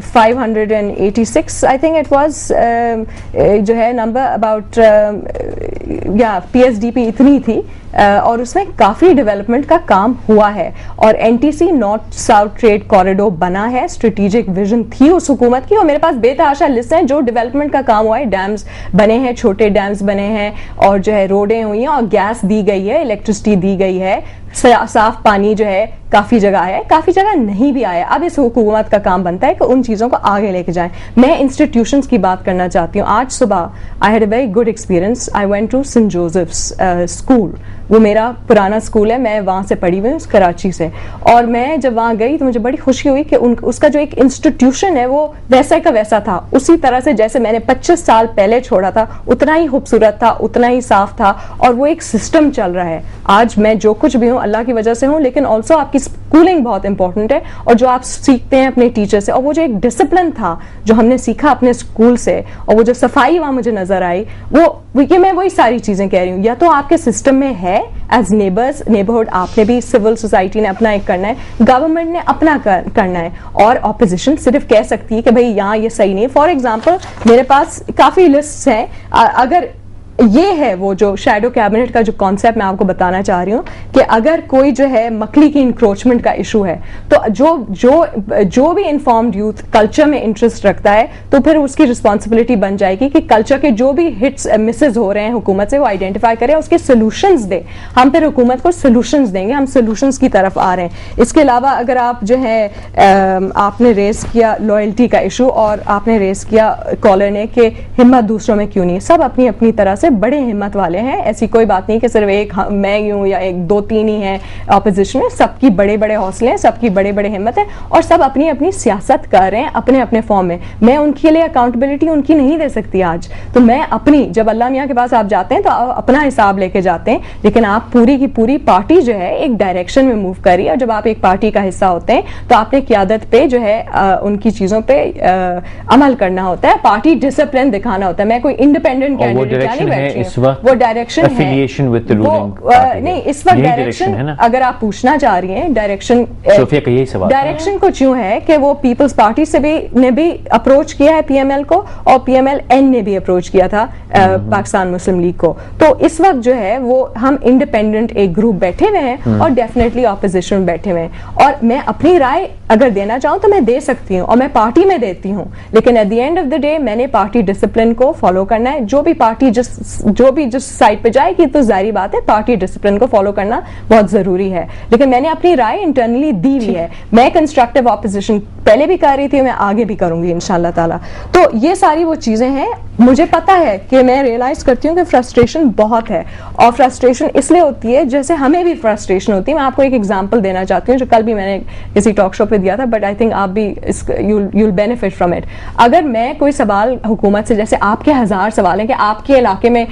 586 आई थिंक इट वाज जो है नंबर अबाउट या PSDP इतनी थी, और उसमें काफी डेवलपमेंट का काम हुआ है, और NTC north south trade corridor बना है, स्ट्रेटेजिक विजन थी उस हुकूमत की, और मेरे पास बेतहाशा लिस्ट है जो डेवलपमेंट का काम हुआ है। डैम्स बने हैं, छोटे डैम्स बने हैं, और जो है रोडें हुई हैं, और गैस दी गई है, इलेक्ट्रिसिटी दी गई है, साफ पानी जो है काफी जगह है, काफी जगह नहीं भी आया। अब इस हुकूमत का काम बनता है कि उन चीजों को आगे लेके जाएं। मैं इंस्टीट्यूशंस की बात करना चाहती हूँ। आज सुबह I had a very good experience. I went to Saint Joseph's school वो मेरा पुराना स्कूल है, मैं वहाँ से पढ़ी हुई हूँ, कराची से। और मैं जब वहाँ गई तो मुझे बड़ी खुशी हुई कि उसका जो एक इंस्टीट्यूशन है वो वैसा का वैसा था, उसी तरह से जैसे मैंने 25 साल पहले छोड़ा था, उतना ही खूबसूरत था, उतना ही साफ था, और वो एक सिस्टम चल रहा है। आज मैं जो कुछ भी हूँ अल्लाह की वजह से हूँ, लेकिन ऑल्सो आपकी स्कूलिंग बहुत इंपॉर्टेंट है, और जो आप सीखते हैं अपने टीचर से, और वो जो एक डिसिप्लिन था जो हमने सीखा अपने स्कूल से, और वो जो सफाई वहां मुझे नजर आई, वो ये मैं वही सारी चीजें कह रही हूँ, या तो आपके सिस्टम में है एज नेबर्स, नेबरहुड आपने भी, सिविल सोसाइटी ने अपना एक करना है, गवर्नमेंट ने अपना करना है, और ऑपोजिशन सिर्फ कह सकती है कि भाई यहाँ ये सही नहीं है। फॉर एग्जाम्पल मेरे पास काफी लिस्ट हैं, अगर ये है वो जो शैडो कैबिनेट का जो कॉन्सेप्ट मैं आपको बताना चाह रही हूँ कि अगर कोई जो है मकली की इंक्रोचमेंट का इशू है, तो जो भी इन्फॉर्म्ड यूथ कल्चर में इंटरेस्ट रखता है, तो फिर उसकी रिस्पॉन्सिबिलिटी बन जाएगी कि कल्चर के जो भी हिट्स मिसेज हो रहे हैं हुकूमत से, वो आइडेंटिफाई करें, उसके सोल्यूशंस दे। हम फिर हुकूमत को सोल्यूशंस देंगे, हम सोल्यूशंस की तरफ आ रहे हैं। इसके अलावा अगर आप जो है आपने रेस किया लॉयल्टी का इशू, और आपने रेस किया कॉलर ने कि हिम्मत दूसरों में क्यों नहीं, सब अपनी अपनी तरह से बड़े हिम्मत वाले हैं, ऐसी कोई बात नहीं कि सिर्फ एक मैं ही हूं या एक दो तीन ही हैं ऑपोजिशन में, सबकी बड़े बड़े हौसले हैं, सबकी बड़े बड़े हिम्मत है, और सब अपनी अपनी सियासत कर रहे हैं अपने अपने फॉर्म में। मैं उनके लिए अकाउंटेबिलिटी उनकी नहीं दे सकती आज, तो मैं अपनी, जब अल्लाह मियाँ के पास आप जाते हैं तो आप अपना हिसाब लेके जाते हैं, लेकिन आप पूरी की पूरी पार्टी जो है एक डायरेक्शन में मूव करी, और जब आप एक पार्टी का हिस्सा होते हैं तो आपने क़यादत पे जो है उनकी चीजों पे अमल करना होता है, पार्टी डिसिप्लिन दिखाना होता है। मैं कोई इंडिपेंडेंट कैंडिडेट इस वक्त वो डायरेक्शन है, विद द रूलिंग नहीं इस वक्त डायरेक्शन है ना? अगर आप पूछना चाह रही हैं डायरेक्शन, सोफिया का यही सवाल, डायरेक्शन कुछ यूं है कि वो पीपल्स पार्टी से भी अप्रोच किया है पीएमएल को, और पीएमएल-एन ने भी अप्रोच किया था पाकिस्तान मुस्लिम लीग को। तो इस वक्त जो है वो हम इंडिपेंडेंट एक ग्रुप बैठे हुए हैं, और डेफिनेटली ऑपोजिशन में बैठे हुए हैं, और मैं अपनी राय अगर देना चाहूं तो मैं दे सकती हूं, और मैं पार्टी में देती हूं, लेकिन at the end of the day मैंने पार्टी डिसिप्लिन को फॉलो करना है। जो भी पार्टी जिस साइड पे जाएगी तो जाहिर बात है पार्टी डिसिप्लिन को फॉलो करना बहुत जरूरी है, लेकिन मैंने अपनी राय इंटरनली दी हुई है। मैं कंस्ट्रक्टिव ऑपोजिशन पहले भी कर रही थी, मैं आगे भी करूंगी इंशाल्लाह ताला। तो ये सारी वो चीजें हैं, मुझे पता है कि मैं रियलाइज करती हूँ कि फ्रस्ट्रेशन बहुत है, और फ्रस्ट्रेशन इसलिए होती है जैसे हमें भी फ्रस्ट्रेशन होती है। मैं आपको एक एग्जांपल देना चाहती हूँ जो कल भी मैंने किसी टॉक शो पे दिया था, बट आई थिंक आप भी यूल बेनिफिट फ्रॉम इट। अगर मैं कोई सवाल हुकूमत से, जैसे आपके 1000 सवाल हैं कि आपके इलाके में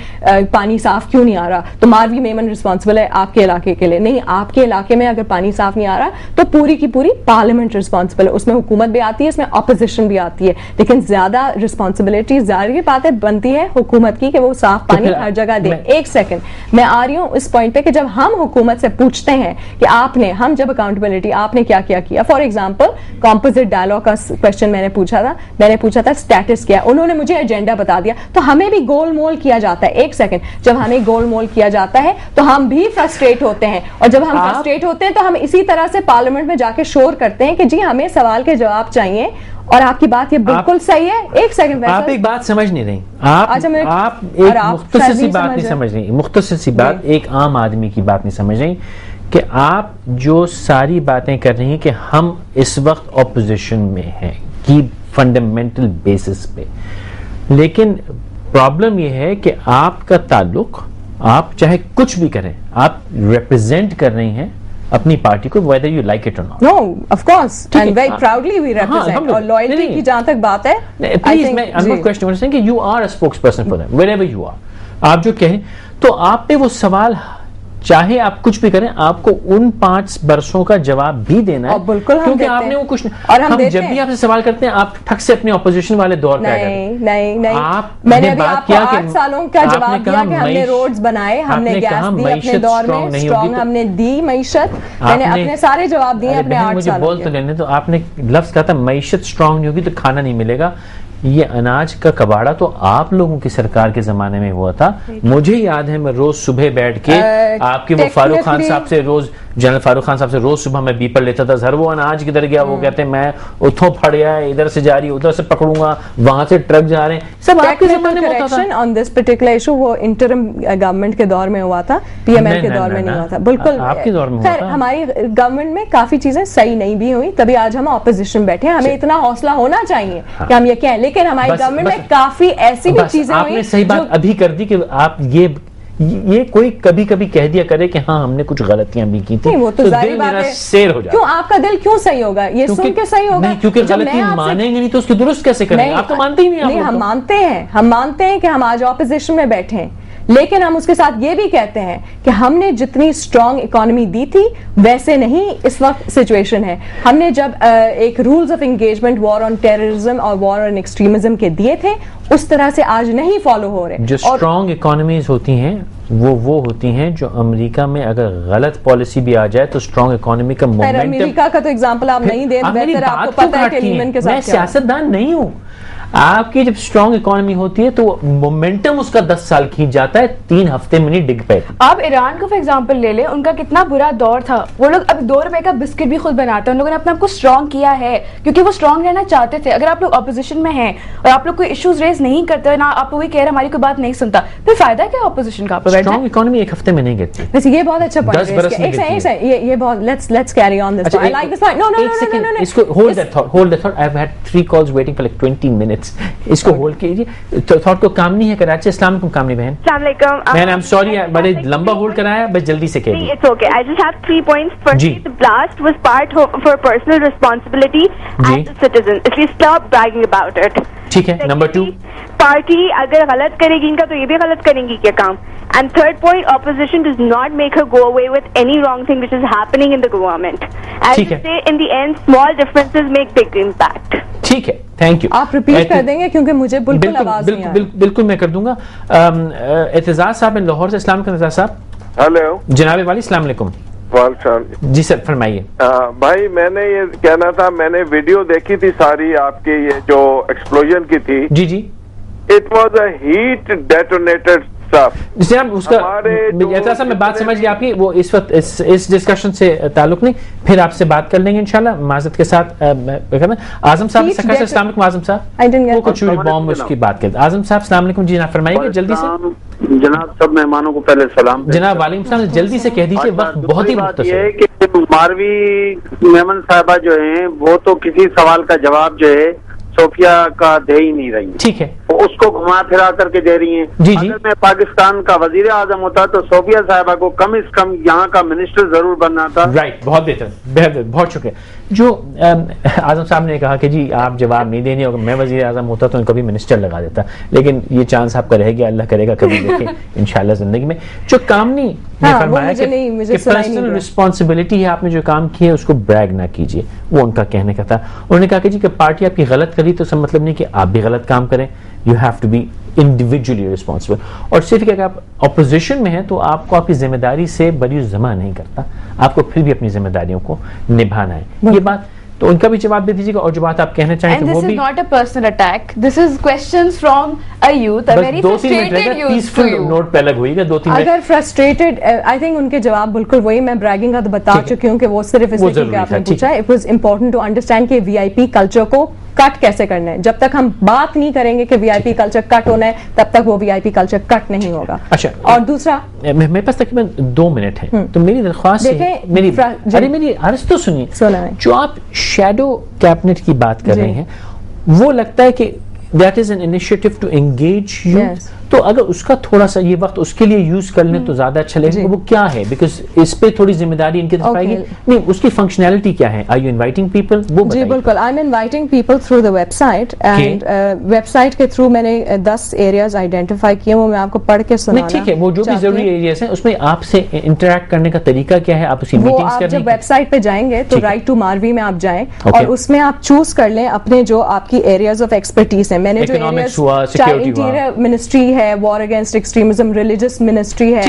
पानी साफ क्यों नहीं आ रहा, तो मारवी मेमन रिस्पॉन्सिबल है आपके इलाके के लिए, नहीं आपके इलाके में अगर पानी साफ नहीं आ रहा तो पूरी की पूरी पार्लियामेंट रिस्पॉन्सिबल है, उसमें हुकूमत भी आती है, इसमें ऑपोजिशन भी आती है, लेकिन ज्यादा रिस्पॉन्सिबिलिटी जाहिर बात है बनती है हुकूमत की कि वो साफ पानी हर जगह दे। एक सेकंड, मैं आ रही हूँ इस पॉइंट पे कि जब हम हुकूमत से पूछते हैं कि आपने, हम जब अकाउंटेबिलिटी, आपने क्या क्या किया, फॉर एग्जाम्पल कॉम्पोजिट डायलॉग का क्वेश्चन मैंने पूछा था स्टेटस क्या, उन्होंने मुझे एजेंडा बता दिया, तो हमें भी गोल मोल किया जाता है। एक सेकंड, जब हमें गोल मोल किया जाता है तो हम भी फ्रस्ट्रेट होते हैं, और जब हम फ्रस्ट्रेट होते हैं तो हम इसी तरह से पार्लियामेंट में जाके शोर करते हैं कि जी हमें सवाल के जवाब चाहिए, और आपकी बात ये बिल्कुल सही है। एक सेकंड, आप एक बात समझ नहीं रही, आप एक मुख्तसर सी बात नहीं समझ रही, मुख्तसर सी बात, एक आम आदमी की बात नहीं समझ रही, कि आप जो सारी बातें कर रही हैं कि हम इस वक्त ऑपोजिशन में हैं की फंडामेंटल बेसिस पे, लेकिन प्रॉब्लम यह है कि आपका ताल्लुक, आप चाहे कुछ भी करें, आप रिप्रेजेंट कर रही हैं अपनी पार्टी को, whether you like it or not. No, of course, and very proudly we represent. और loyalty की जहां तक बात है, please, I'm not questioning कि you are a spokesperson for them, wherever you are. आप जो कहें, तो आप पे वो सवाल, चाहे आप कुछ भी करें, आपको उन 5 बरसों का जवाब भी देना है, क्योंकि आपने वो कुछ, और हम जब भी आपसे सवाल करते हैं आप ठक से अपने ऑपोजिशन वाले दौर पे नहीं, मैंने अभी आपको 8 सालों का जवाब दिया कि हमने रोड्स बनाए, हमने गैस दी अपने दौर में, स्ट्रॉन्ग हमने दी मईशत, मैंने अपने सारे जवाब दिए अपने 8 सालों के। बोल तो लेने, तो आपने लफ्ज कहा था मईशत स्ट्रॉन्ग नहीं होगी तो खाना नहीं मिलेगा। ये अनाज का कबाड़ा तो आप लोगों की सरकार के जमाने में हुआ था। मुझे याद है, मैं रोज सुबह बैठ के आपके वो फारूक खान साहब से, रोज जनरल फारूक खान साहब से रोज सुबह मैं बीपर लेता था, सर वो अनाज किधर गया, वो कहते हैं मैं उठों फट गया, इधर से जा रही, उधर से पकड़ूंगा, वहां से ट्रक जा रहे हैं, सब आपके जमाने में होता था। ऑन दिस पर्टिकुलर इशू वो इंटरिम गवर्नमेंट के दौर में हुआ था, पीएमएल के दौर में नहीं हुआ था। बिल्कुल आपके दौर में हुआ था। हमारी गवर्नमेंट में काफी चीजें सही नहीं भी हुई, तभी आज हम ऑपोजिशन बैठे हैं। हमें इतना हौसला होना चाहिए कि हम ये कहें, लेकिन हमारी गवर्नमेंट में काफी ऐसी भी चीजें आपने सही बात अभी कर दी कि आप ये कोई कभी कभी कह दिया करे कि हाँ हमने कुछ गलतियां भी की थी, वो तो दिल मेरा शेर हो जाए। क्यों आपका दिल क्यों सही होगा? ये सुन के सही होगा? नहीं, क्योंकि गलती मानेंगे नहीं तो उसकी दुरुस्त कैसे करेंगे? आप तो मानते ही नहीं। नहीं, हम मानते हैं कि हम आज ऑपोजिशन में बैठे हैं, लेकिन हम उसके साथ ये भी कहते हैं कि हमने जितनी स्ट्रांग इकोनॉमी दी थी वैसे नहीं इस वक्त सिचुएशन है। हमने जब एक rules of engagement war on terrorism और वॉर ऑन एक्सट्रीमिज्म के दिए थे, उस तरह से आज नहीं फॉलो हो रहे। जो स्ट्रांग इकोनॉमीज होती हैं वो होती हैं जो अमेरिका में अगर गलत पॉलिसी भी आ जाए तो स्ट्रांग इकोनॉमी का मोमेंटम। अमेरिका का तो एग्जांपल आप नहीं दे, बेहतर आपको पता है कि लीमन के साथ मैं सियासतदान नहीं हूं। आपकी जब स्ट्रांग इकोनॉमी होती है तो मोमेंटम उसका 10 साल खींच जाता है, 3 हफ्ते में नहीं डिग पाए। आप ईरान को फॉर एग्जांपल ले लें, उनका कितना बुरा दौर था। वो लोग अब 2 रुपए का बिस्किट भी खुद बनाते हैं। उन लोगों ने अपने आप को स्ट्रांग किया है क्योंकि वो स्ट्रांग रहना चाहते थे। अगर आप लोग ऑपोजिशन में हैं और आप लोग कोई इश्यूज रेज नहीं करते ना, आप वही कह रहे हमारी कोई बात नहीं सुनता, फिर फायदा क्या ऑपोजिशन का? स्ट्रांग इकोनॉमी 1 हफ्ते में नहीं गिरती। वैसे ये बहुत अच्छा पॉइंट है। ये बहुत let's carry on this. I like this point. No इसको hold that thought. I have had 3 calls waiting for like 20 minutes. इसको होल्ड कीजिए। थॉट को काम नहीं है कराची। अस्सलाम वालेकुम कामनी बहन। अस्सलाम वालेकुम। मैन आई एम सॉरी बड़े लंबा होल्ड कराया, बस जल्दी से कहिए। It's okay. I just have 3 points. Firstly the blast was part for personal responsibility as a citizen. If you stop bragging about it. ठीक है। नंबर 2, पार्टी अगर गलत करेगी इनका तो ये भी गलत करेंगी क्या काम? And third point, opposition does not make her go away with any wrong thing which is happening in the government. As you say, in the end, small differences make big impact. ठीक है, thank you. आप repeat कर देंगे क्योंकि मुझे बिल्कुल आवाज नहीं आ रही। बिल्कुल मैं कर दूंगा। एतजाज साहब इन लाहौर से। अस्सलाम वालेकुम एतजाज साहब। हेलो जनाब वाली, अस्सलाम वालेकुम। जी सर फरमाइए। भाई मैंने ये कहना था, मैंने वीडियो देखी थी सारी आपकी, ये जो एक्सप्लोजन की थी। जी जी। इट वाज अ हीट डेटोनेटेड जनाब उसका ऐसा मैं बात समझ गया आपकी। वो इस वक्त इस डिस्कशन से ताल्लुक नहीं, फिर आपसे बात कर लेंगे इंशाल्लाह माजरत के साथ। आजम साहब अस्सलाम वालेकुम। आजम साहब वो कुछ बॉम्ब उसकी बात करते। आजम साहब अस्सलाम वालेकुम। जी जनाब फरमाइएगा जल्दी से। जनाब सब मेहमानों को पहले सलाम। जनाब वालेकुम सलाम। जल्दी से कह दीजिए, वक्त बहुत ही मुख्तसर है कि मारवी मेमन साहबा जो है वो तो किसी सवाल का जवाब जो है सोफिया का दे ही नहीं रही। ठीक है, उसको घुमा फिरा करके दे रही हैं। जी अगर मैं पाकिस्तान का वजीर आजम होता तो सोफिया साहिबा को कम से कम यहाँ का मिनिस्टर जरूर बनना था। राइट, बहुत बेहतर, बहुत शुक्रिया। जो आजम साहब ने कहा कि जी आप जवाब नहीं देंगे, अगर मैं वजीर आजम होता तो कभी मिनिस्टर लगा देता, लेकिन ये चांस आपका रह गया, अल्लाह करेगा कभी देखें इंशाल्लाह जिंदगी में। जो काम नहीं फरमाया कि पर्सनल रिस्पॉन्सिबिलिटी है, आपने जो काम किया है उसको ब्रैग ना कीजिए, वो उनका कहने का था। उन्होंने कहा कि जी कि पार्टी आपकी गलत करी तो सब मतलब नहीं कि आप भी गलत काम करें। You have to be individually responsible. और सिर्फ अगर आप अपोजिशन में हैं तो आपको आपकी जिम्मेदारी से बरी जमा नहीं करता, आपको फिर भी अपनी जिम्मेदारियों को निभाना है। ये बात तो उनका भी जवाब दे दीजिएगा, और जो बात आप कहना चाहें वो भी। Not a personal attack, this is questions from a youth, a very frustrated youth. Peaceful note पे अलग होएगा 2-3 मिनट। अगर फ्रस्ट्रेटेड, आई थिंक उनके जवाब बिल्कुल वही, मैं ब्रैगिंग का तो बता चुकी हूँ कि वो सिर्फ इसलिए क्योंकि आपने पूछा। It was important to understand कि वीआईपी कल्चर को कट कैसे करना है। जब तक हम बात नहीं करेंगे कि वीआईपी कल्चर कट होना है, तब तक वो वीआईपी कल्चर कट नहीं होगा। अच्छा, और दूसरा मेरे पास तकरीबन 2 मिनट है, तो मेरी दरख्वास्त है, मेरी अर्ज तो सुनिए। जो आप शैडो कैबिनेट की बात कर रहे हैं, वो लगता है कि that is an initiative to engage youth, तो अगर उसका थोड़ा सा ये वक्त उसके लिए यूज कर लें तो ज्यादा अच्छा लगेगा। वो क्या है, बिकॉज इस पे थोड़ी जिम्मेदारी इनकी तरफ आएगी। नहीं, उसकी फंक्शनैलिटी क्या है? Are you inviting people? वो जी बिल्कुल, I am inviting people through the website, and website के थ्रू मैंने 10 एरियाज आइडेंटिफाई किए, वो मैं आपको पढ़ के सुनाना। ठीक है, वो जो भी जरूरी एरियाज हैं उसमें आपसे इंटरेक्ट करने का तरीका क्या है? आप उसकी मीटिंग्स करने, जब वेबसाइट पे जाएंगे तो राइट टू मारवी में आप जाएं और उसमें आप चूज कर लें अपने जो आपकी एरियाज ऑफ एक्सपर्टीज है। मैंने जो इंटीरियर मिनिस्ट्री है, war against extremism, religious ministry है,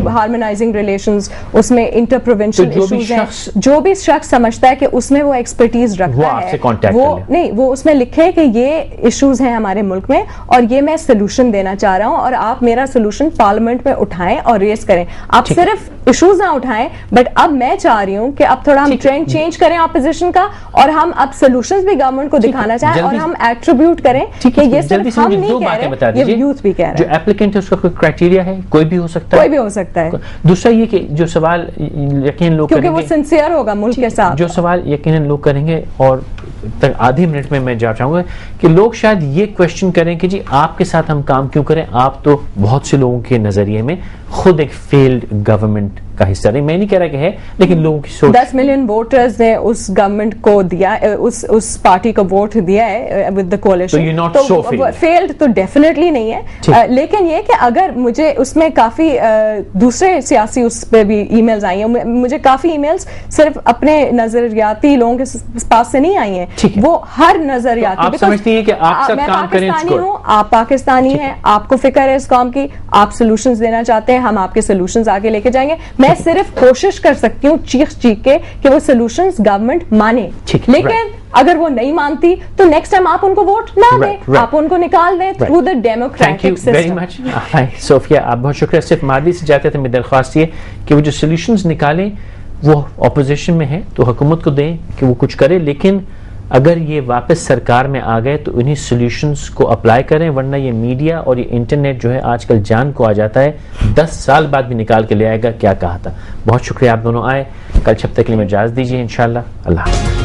हार्मोनाइजिंग रिलेशंस, उसमें इंटर प्रोविंशियल इश्यूज हैं। जो भी शख्स समझता है कि उसमें वो एक्सपर्टीज रखता है, वो नहीं, वो उसमें लिखे कि ये इश्यूज हैं हमारे मुल्क में और ये मैं सोल्यूशन देना चाह रहा हूं, और आप मेरा सोल्यूशन पार्लियामेंट में उठाएं और रेस करें। आप सिर्फ इश्यूज ना उठाएं, बट अब मैं चाह रही हूं कि अब थोड़ा हम ट्रेंड चेंज करें ऑपोजिशन का, और हम अब सोल्यूशंस भी गवर्नमेंट को दिखाना चाहें, और हम एट्रीब्यूट करें कि ये सिर्फ हम नहीं कह रहे, ये यूथ भी कह रहे हैं। जो एप्लीकेंट है उसका कोई क्राइटेरिया है? कोई भी हो सकता है, कोई भी हो सकता है। दूसरा ये कि जो सवाल यकीन लोग क्योंकि वो सिंसियर होगा मुल्क के साथ, जो सवाल यकीनन लोग करेंगे, और तक आधे मिनट में मैं जवाब चाहूंगा कि लोग शायद ये क्वेश्चन करें कि जी आपके साथ हम काम क्यों करें, आप तो बहुत से लोगों के नजरिए में खुद एक फेल्ड गवर्नमेंट का हिस्सा नहीं, मैं नहीं कह रहा कि है, लेकिन लोगों की सोच। 10 मिलियन वोटर्स ने उस गवर्नमेंट को दिया, उस पार्टी को वोट दिया है विद द कोalition, तो फेल्ड तो डेफिनेटली नहीं है। लेकिन ये कि अगर मुझे उसमें काफी दूसरे सियासी उस पे भी ईमेल्स आई हैं, मुझे काफी ईमेल्स सिर्फ अपने नजरियाती लोगों के पास से नहीं आई हैं, वो हर नजरियाती। तो आप समझती हैं कि आप सब काम करें, आप पाकिस्तानी हैं, आपको फिक्र है इस कौम की, आप सोल्यूशंस देना चाहते हैं, हम आपके सोल्यूशंस आगे लेके जाएंगे। मैं सिर्फ कोशिश कर सकती हूँ चीख के कि वो सोल्यूशंस गवर्नमेंट माने, लेकिन अगर वो नहीं मानती तो नेक्स्ट टाइम आप उनको वोट ना दें, आप उनको निकाल दें through the democratic system. Very much Sophia, आप बहुत शुक्रिया। सिर्फ मादी से जाते थे, मेरी दरख्वास्त ये कि वो जो सोल्यूशंस निकालें वो ऑपोजिशन में है तो हुकूमत को दें कि वो कुछ करे, लेकिन अगर ये वापस सरकार में आ गए तो इन्हीं सॉल्यूशंस को अप्लाई करें, वरना ये मीडिया और ये इंटरनेट जो है आजकल जान को आ जाता है, 10 साल बाद भी निकाल के ले आएगा क्या कहा था। बहुत शुक्रिया आप दोनों आए। कल 6 तक के लिए मैं इजाज़त दीजिए इंशाल्लाह। अल्लाह।